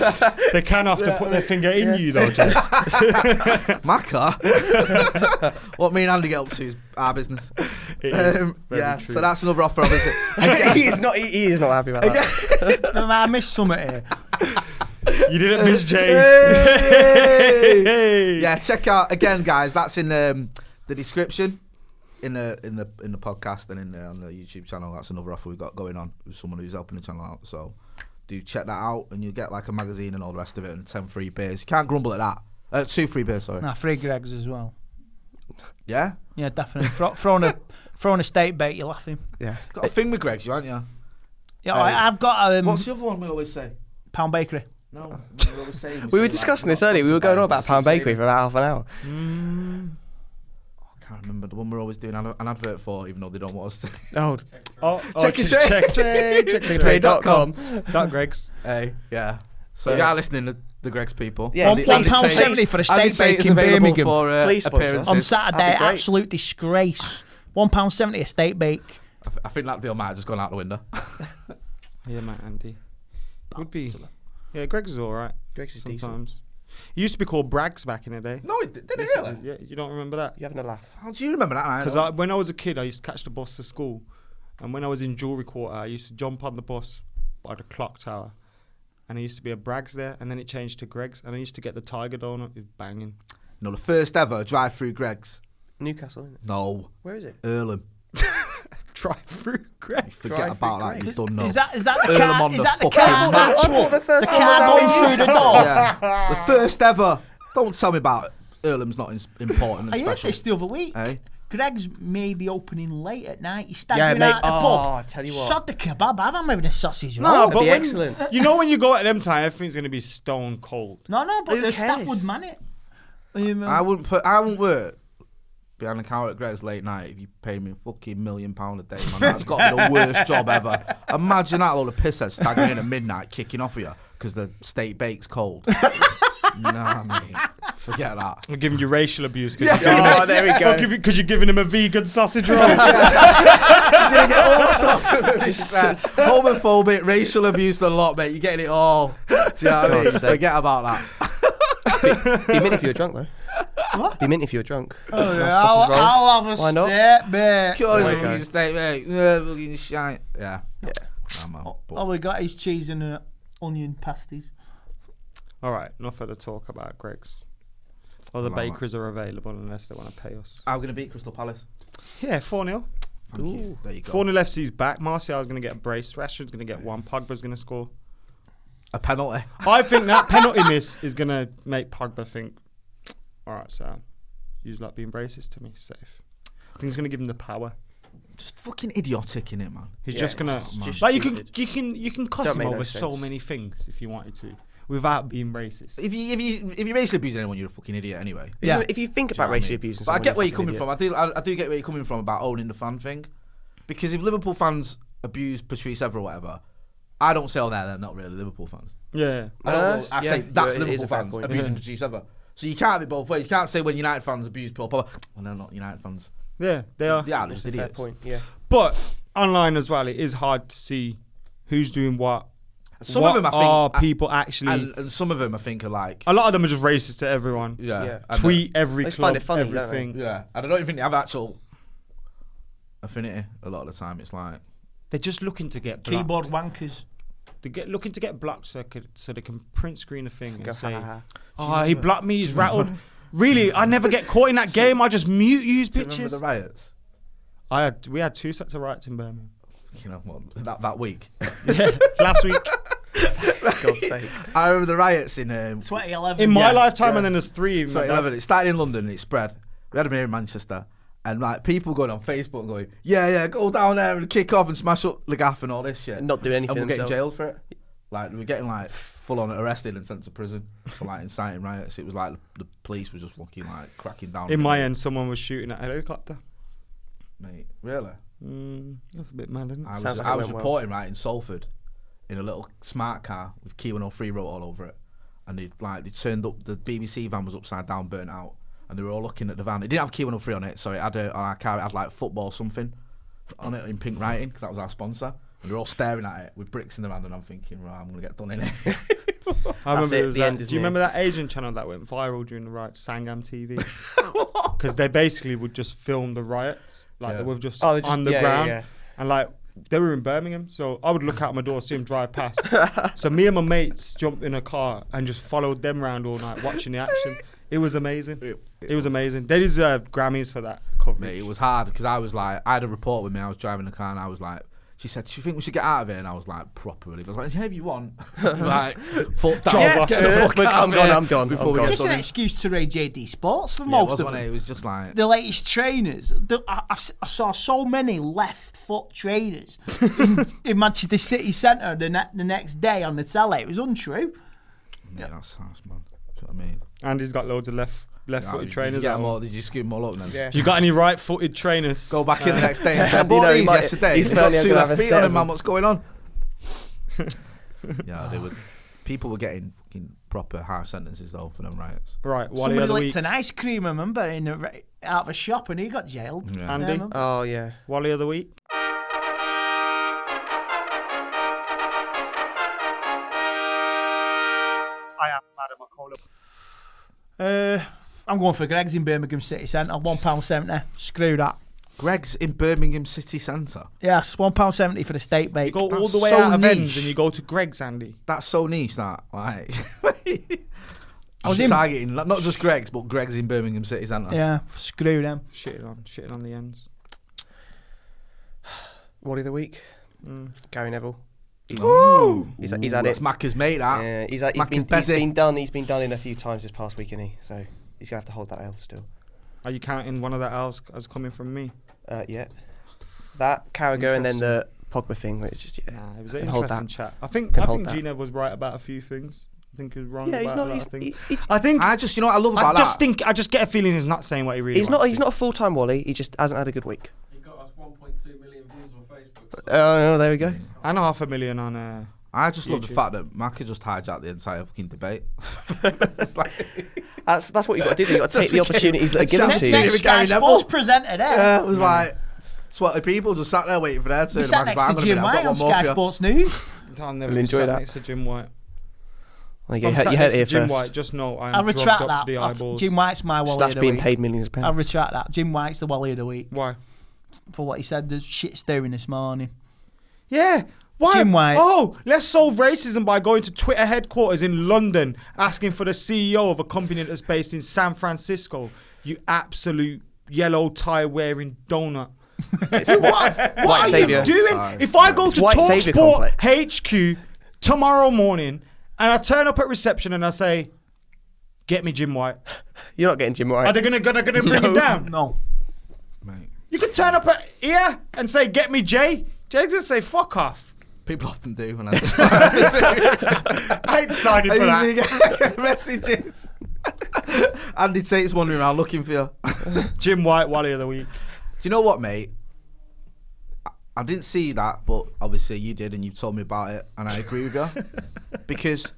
They can often put their finger in you though, Jay. My car. What me and Andy get up to is our business. True. So that's another offer, obviously. He is not happy about that. I missed something here. You didn't miss James. Hey! Yeah, check out again, guys. That's in the description. in the podcast and on the YouTube channel. That's another offer we've got going on with someone who's helping the channel out. So do check that out, and you get like a magazine and all the rest of it, and 10 free beers. You can't grumble at that. 2 free beers, sorry. Nah, free Greg's as well. Yeah? Yeah, definitely. throwing a steak bait, you're laughing. Yeah. Got a thing with Greg's, you haven't you? Yeah, I've got What's the other one we always say? Pound Bakery. No, we always say. We were discussing this earlier. We were going on about Pound Bakery for about half an hour. I can't remember the one we're always doing an advert for, even though they don't want us to. Check.com. Greg's. Hey, yeah. So you are listening to the Greg's people. Yeah. £1.70 for a steak bake in Birmingham. For, Please sponsor us. On Saturday, absolute disgrace. £1.70 a steak bake. I think that deal might have just gone out the window. Yeah, mate, Andy. Would be. Yeah, Greg's is all right. Greg's is sometimes. decent. It used to be called Bragg's back in the day. No, did it really? Yeah, you don't remember that? You having a laugh? How do you remember that? Because when I was a kid, I used to catch the bus to school, and when I was in jewellery quarter, I used to jump on the bus by the clock tower, and there used to be a Bragg's there, and then it changed to Greg's, and I used to get the Tiger donut. It was banging. No, the first ever drive-through Greg's. Newcastle, isn't it? No. Where is it? Earlham. Drive-through Greg's. Forget about that. You don't know. Is that the Earlham car? on Is the that the fucking car? map. The car going through the door. Yeah. The first ever. Don't tell me about Earlham's not important and I heard special. this the other week. Hey? Greg's may be opening late at night. He's Yeah, staggering mate. out the Oh, pub. I tell you what. Sod the kebab. I'm having a sausage roll. No, That'd but be when, excellent. you know when you go at them time, everything's going to be stone cold. No, but Who the staff cares? would man it. I wouldn't work behind the counter at Greg's late night if you paid me fucking £1 million a day, man. That's got to be the worst job ever. Imagine that load of pissheads staggering in at midnight, kicking off of you because the steak bake's cold. Nah, mate. Forget that. I'm giving you racial abuse. There we go. Because you're giving him a vegan sausage roll. You're gonna get all sorts of abuse. Homophobic, racial abuse, a lot, mate. You're getting it all. Do you know what I mean? Forget about that. Be mint if you were drunk, though. What? Be mint if you were drunk. Oh, yeah, Sausage roll. I'll have a Why not? steak, mate. Cure my this God. steak, mate. Fucking shite. Yeah. All we got is cheese and onion pasties. All right, enough of the talk about Greg's. Other bakeries are available unless they want to pay us. I'm going to beat Crystal Palace. Yeah, 4-0. Thank you. There you go. 4-0 FC's back. Martial's going to get a brace. Rashford's going to get one. Pogba's going to score. A penalty. I think that penalty miss is going to make Pogba think, all right, Sam, you like being racist to me. Safe. I think he's going to give him the power. Just fucking idiotic, innit, man? He's Yeah, just going just to... Like, stupid. you can cuss Don't him make no over so sense. many things if you wanted to without being racist. If you racially abuse anyone, you're a fucking idiot anyway. Yeah. If you think Do you know about what I racially mean? abusing But I someone, get where you're a coming fucking from. I do get where you're coming from about owning the fan thing. Because if Liverpool fans abuse Patrice Evra or whatever, I don't say, oh, they're not really Liverpool fans. Yeah. I don't go, I say, that's it is Liverpool a fair fans point. abusing Patrice Evra. So you can't have it both ways. You can't say when United fans abuse Paul Pogba, well, they're not United fans. Yeah, they are. They are That's just a fair idiots. point, yeah. But online as well, it is hard to see who's doing what. Some what of them, I are think, people actually... and some of them, I think, are like, A lot of them are just racist to everyone. yeah, Yeah. and Tweet every They just club, find it funny, don't they? everything. yeah, and I don't even think they have actual affinity. A lot of the time, it's like They're just looking to get blocked. Keyboard wankers. They're looking to get blocked so they can print screen a thing Go, and say, ha, ha, "Oh, he blocked me. He's rattled." Really, I never get caught in that game. I just mute use do you remember bitches. the riots? We had 2 sets of riots in Birmingham. You know what? That week. Yeah, last week. God's sake. I remember the riots in 2011. In my yeah. lifetime, Yeah. and then there's 3 in my 2011. It dad's. started in London and it spread. We had them here in Manchester, and like people going on Facebook and going, yeah, go down there and kick off and smash up the gaff and all this shit. Not doing anything And we're getting themselves. jailed for it. Like we're getting like full on arrested and sent to prison for like inciting riots. It was like the police were just fucking like cracking down. In my end, someone was shooting at a helicopter. mate, really. That's a bit mad, isn't it? I Sounds like it was went well. reporting right in Salford in a little smart car with Q103 wrote all over it, and they turned up. The BBC van was upside down, burnt out, and they were all looking at the van. It didn't have Q103 on it, so it had on our car. It had like football something on it in pink writing because that was our sponsor. And they're all staring at it with bricks in their hand, and I'm thinking, right, I'm gonna get done in it. I remember it, it was the that, end is do you near. remember that Asian channel that went viral during the riots, Sangam TV? Because they basically would just film the riots, like Yeah. they were just, Oh, they just- on the yeah, ground, yeah. and like they were in Birmingham, so I would look out my door, see them drive past. So me and my mates jumped in a car and just followed them around all night, watching the action. It was amazing. It was amazing. They deserve Grammys for that coverage. Mate, it was hard because I was like, I had a report with me. I was driving the car and I was like, she said, "Do you think we should get out of here?" And I was like, proper relief. I was like, "Yeah, if you want." Like, fuck that. Yeah, Get the fuck out I'm of gone. here I'm done. before I'm we gone. get Just an done in. excuse to raid JD Sports for Yeah, most of wasn't them. it? It was just like, The latest trainers. I saw so many left foot trainers in Manchester City Centre the next day on the telly. It was untrue. yeah, that's man. Do you know what I mean? Andy's got loads of left-footed trainers. Did you, get at them home. all, did you scoop them all up then? Yeah. You got any right-footed trainers? Go back in the next day and say, "I You bought know, these yesterday. he's He's got finally 2 gonna have left a feet set on of him, man. them. What's going on?" Yeah, people were getting fucking proper harsh sentences though for them riots. Right, Wally Somebody of the licked week. an ice cream, remember, out of a shop and he got jailed. Yeah. Andy? I remember. Oh yeah. Wally of the week. I am Madam Mckola. I'm going for Greg's in Birmingham City Centre, £1.70. Screw that. Greg's in Birmingham City Centre. Yes, £1.70 for the steak bake. You go all That's the way so out of Ends niche. and you go to Greg's, Andy. That's so niche, that. Like, I was was in- targeting not just Greg's, but Greg's in Birmingham City Centre. Yeah, screw them. Shitting on the Ends. Wally of the week. Gary Neville. Ooh. He's had That's it. Macca's mate, that. Yeah, he's Macca's been done. He's been done in a few times this past week, isn't he? So he's gonna have to hold that L still. Are you counting one of the L's as coming from me? Yeah. That Carragher and then the Pogba thing, which just Nah, it was an Can hold interesting that. chat. I think Can hold that. G-Nev was right about a few things. I think he was wrong yeah, he's about a not. lot of things. He's I think I just, you know what I love about that? I just get a feeling he's not saying what he really he's wants. not. He's not a full-time Wally. He just hasn't had a good week. He got us 1.2 million views on Facebook. So Oh, there we go. And 500,000 on. I just love the YouTube. fact that Macca just hijacked the entire fucking debate. It's like, That's what you've got to do. You've got to take the opportunities that are given Next to time you. Gary Sky Neville. Sports presented, eh? yeah, it was like, swatty people just sat there waiting for their turn. We sat Macca's next like, to "I'm Jim gonna be there, White on I've got one more Sky for you." Sports News. I'll never We'll be enjoy sat that. next to Jim White. There you If go. I'm sat You heard next it to here Jim first. White, just know I'll I'm drugged retract up to the that. eyeballs. Jim White's my Wally Stash of the being week. paid millions of I'll pounds. retract that. Jim White's the Wally of the week Why? for what he said. The shit's doing this morning. Yeah. Why? Jim White. Oh, let's solve racism by going to Twitter headquarters in London, asking for the CEO of a company that's based in San Francisco. You absolute yellow tie wearing donut. What are saviour. you doing? Sorry. If I go to White saviour TalkSport complex. HQ tomorrow morning and I turn up at reception and I say, "Get me Jim White," You're not getting Jim White. are they gonna bring him down? No. Mate, You could turn up at here and say, "Get me Jay." Jay's gonna say, "Fuck off." people often do. When I ain't decided for I that. usually get messages. Andy Tate's wandering around looking for you. Jim White, Wally of the week. Do you know what, mate? I didn't see that, but obviously you did, and you've told me about it, and I agree with you. Because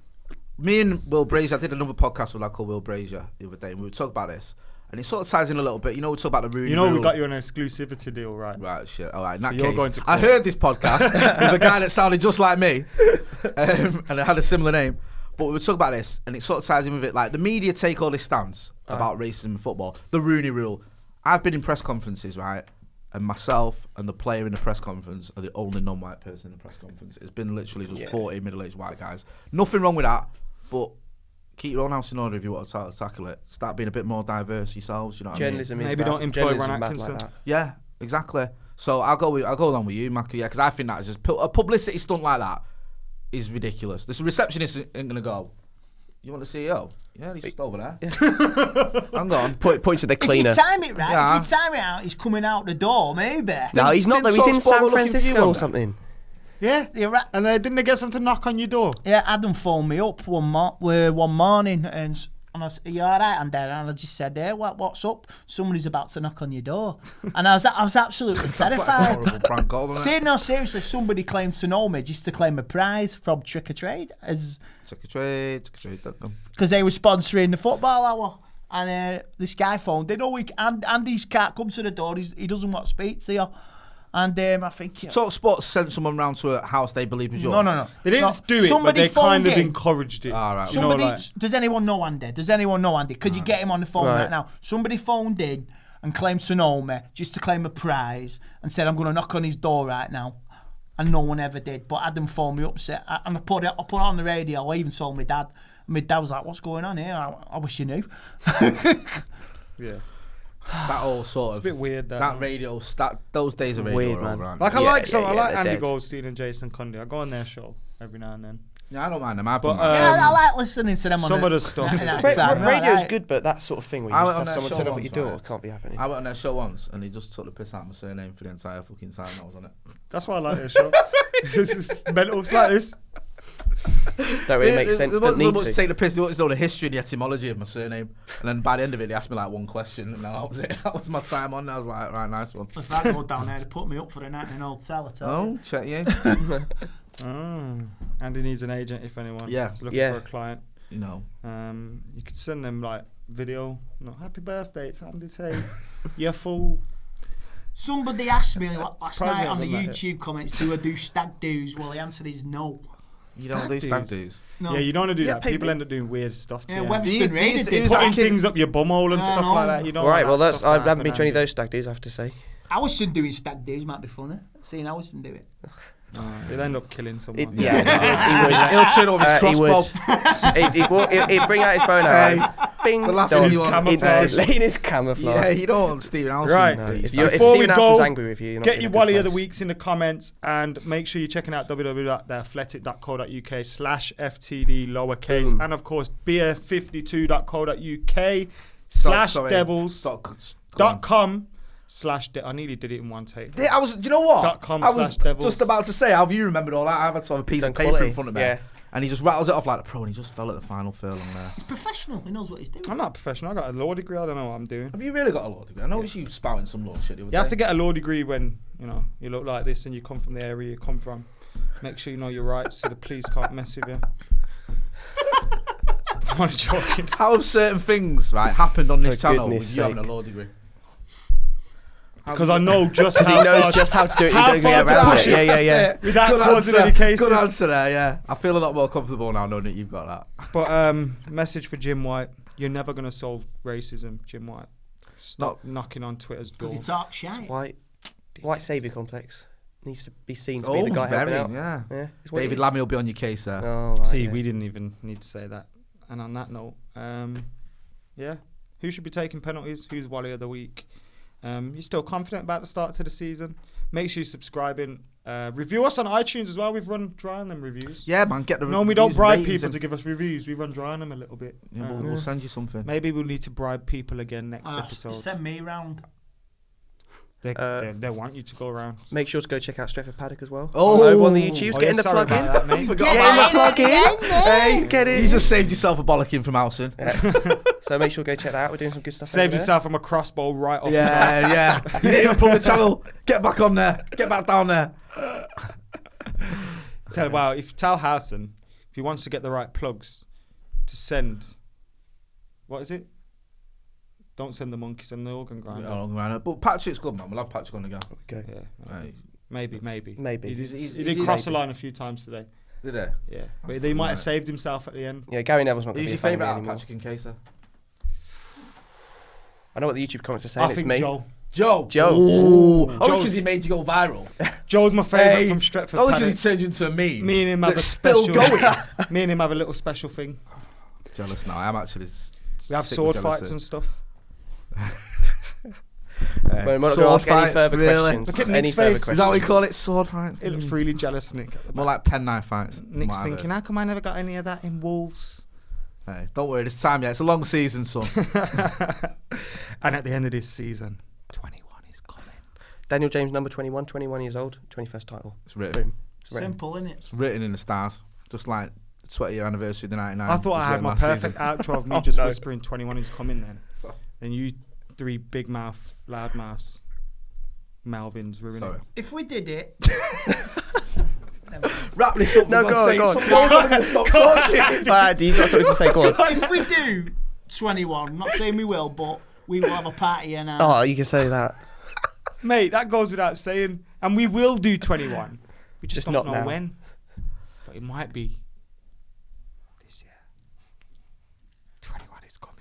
me and Will Brazier, I did another podcast with Will Brazier the other day, and we were talking about this, and it sort of ties in a little bit. You know, we talk about the Rooney You know rule. we got you an exclusivity deal, right? Right, shit. All right, in that So you're case, going to I court. heard this podcast with a guy that sounded just like me, and it had a similar name. But we were talking about this, and it sort of ties in with it. Like, the media take all this stance about racism in football. The Rooney rule. I've been in press conferences, right? And myself and the player in the press conference are the only non-white person in the press conference. It's been literally just 40 middle-aged white guys. Nothing wrong with that, but keep your own house in order if you want to tackle it. Start being a bit more diverse yourselves, you know what Journalism is Maybe bad. don't employ Journalism Ron is bad Atkinson. like that. I mean? Yeah, exactly. So I'll go along with you, Macca, yeah, because I think that is just a publicity stunt like that is ridiculous. This receptionist ain't going to go, "You want the CEO? Yeah, he's just over there." Hang on. Point to the cleaner. If you time it right, Yeah. if you time it out, he's coming out the door, maybe. No, he's not though. Didn't He's in TalkSport San look looking for you Francisco one or day? something. Yeah. You're right. And didn't they get some to knock on your door? Yeah, Adam phoned me up one morning and I said, "Are you all right?" And then I just said, "Hey, what's up? Somebody's about to knock on your door." And I was absolutely terrified. Horrible prank call, isn't it? No, seriously, somebody claimed to know me just to claim a prize from Trick or Trade Trade.com. because they were sponsoring the football hour. And this guy phoned in, Andy's can't come to the door, he doesn't want to speak to you. And I think... TalkSport sent someone round to a house they believe was yours. No. They didn't do it, but Somebody they kind of phoned in. encouraged it. All right. You know, Somebody, like, does anyone know Andy? Could you get him on the phone Right. right now? Somebody phoned in and claimed to know me just to claim a prize and said I'm going to knock on his door right now, and no one ever did. But Adam phoned me up, and I put it on the radio. I even told my dad. My dad was like, "What's going on here? I wish you knew." Yeah. That all sort It's of a bit weird. those days of radio Weird, are man. over. aren't Like they? I like yeah, I like they're Andy dead. Goldstein and Jason Cundy. I go on their show every now and then. Yeah, I don't mind them. I've But, done that. Yeah, I like listening to them. some on of the stuff is- Radio's good, but that sort of thing where you I just went have on their someone turn show up at your once, door right? can't be happening. I went on their show once, and he just took the piss out of my surname for the entire fucking time I was on it. That's why I like their show. It's just mental. It's like this. Don't really make sense. There Don't wasn't so need much to to. take the piss. They wanted to know the history and the etymology of my surname. And then by the end of it, they asked me like one question, and that was it. That was my time on. I was like, right, nice one. If I go down there, they put me up for a night in an old cell. I tell you. Oh, check you. Andy needs an agent if anyone. Yeah. is looking Yeah. for a client. You know. You could send them like video. No, happy birthday, it's Andy Tate. You're full. Somebody asked me last Surprised night me on the I've done that YouTube comments, do I do stag do's? Well, the answer is no. You don't do stag do's. No. Yeah, you don't want to do Yeah, that. people- People end up doing weird stuff to Yeah, you. Webster Raiders did. Putting things up your bumhole and I stuff know. like that. You don't. Right, well, want that that's stuff to I haven't happen, been to any of Andy. those stag do's, I have to say. Alison doing stag do's might be funny. Seeing Alison do it. They'll end up killing someone. He'll turn off his crossbow. He'd bring out his bow now. Bing, the last done. thing you want- Instantly in his camouflage. Yeah, you don't want Stephen Alson. Right. No, do you? if you're- if Before we Stephen Alson's go, angry with you, you're not get in your a good Wally of the place. Weeks in the comments and make sure you're checking out www.theathletic.co.uk/FTD lowercase Boom. and of course beer52.co.uk/devils.com/. I nearly did it in one take. Yeah, I was. Do you know what? .com I was slash devils. just about to say. How have you remembered all that? I've had to have a piece done of paper quality. in front of me, Yeah. and he just rattles it off like a pro, and he just fell at the final furlong there. He's professional. He knows what he's doing. I'm not a professional. I got a law degree. I don't know what I'm doing. Have you really got a law degree? I noticed you spouting some law shit the other You have day. to get a law degree when you look like this and you come from the area you come from. Make sure you know your rights so the police can't mess with you. I'm only joking. How have certain things happened on this For channel goodness with you having a sake. law degree? Because I know just Because he how knows far- just how to do it. How He's going to far get to around push it. it. Yeah. without Good causing answer. any cases. Good answer there, yeah. I feel a lot more comfortable now knowing that you've got that. But message for Jim White: you're never going to solve racism, Jim White. Stop knocking on Twitter's door. Because he talks shit. White saviour complex needs to be seen to be the guy helping out. yeah. It's what it David is. Lammy will be on your case there. Oh, right, See, yeah. we didn't even need to say that. And on that note, yeah, who should be taking penalties? Who's Wally of the Week? You're still confident about the start to the season? Make sure you're subscribing. Review us on iTunes as well. We've run dry on them reviews. Yeah, man, get the No, we don't reviews and bribe ratings people and- to give us reviews. We run dry on them a little bit. Yeah, we'll send you something. Maybe we'll need to bribe people again next episode. Send me round. They want you to go around. Make sure to go check out Stretford Paddock as well. Oh. Over on the YouTube. Oh, Getting the sorry plug in. about that, mate. Forgot Getting the about that. plug in. Hey, get it. You just saved yourself a bollocking from Alson. So make sure to go check that out. We're doing some good stuff. Save over there. yourself from a crossbow right off. Yeah. You didn't even pull the channel. Get back on there. Get back down there. Tell Howson if he wants to get the right plugs to send. What is it? Don't send the monkey, send the organ grinder. But Patrick's good, man. We'll have Patrick on the go. Okay. Yeah, Hey. maybe. Maybe. He did cross the line a few times today. Did they? Yeah, but he might have saved himself at the end. Yeah, Gary Neville's not going Who's to be your a fan of me favourite out of anymore. Patrick and Kesa? I know what the YouTube comments are saying. I It's think me. Joe. Joe. Joe. Oh, Joe's- because he made you go viral. Joe's my favourite from Stretford Oh, because Paddock. he turned you into a meme. Me and him have a That's still special. going. Me and him have a little special thing. Jealous now. I'm actually. We have sick sword with fights jealousy. and stuff. But we're not going to ask any further questions. Look at Any Nick's further face. questions. Is that what we call it? Sword fight? It looks really jealous, Nick. More like penknife fights. Nick's Whatever. thinking, how come I never got any of that in Wolves? Hey, don't worry, it's time yet. It's a long season, son. And at the end of this season, 21 is coming. Daniel James, number 21, 21 years old, 21st title. It's written. Boom. It's written. Simple, innit? It's written in the stars. Just like the 20-year anniversary of the 99. I thought I had my perfect outro of me just whispering 21 is coming then. Then you three big mouth, loud mouths, Malvins ruined it. If we did it, Wrap this up. No, for go on, God's go on. sake. Someone's going to stop talking. Andy, you've got something to say, go on. if we do 21, I'm not saying we will, but we will have a party here now. Oh, you can say that. Mate, that goes without saying. And we will do 21. We just don't not know now. when. But it might be this year. 21 is coming.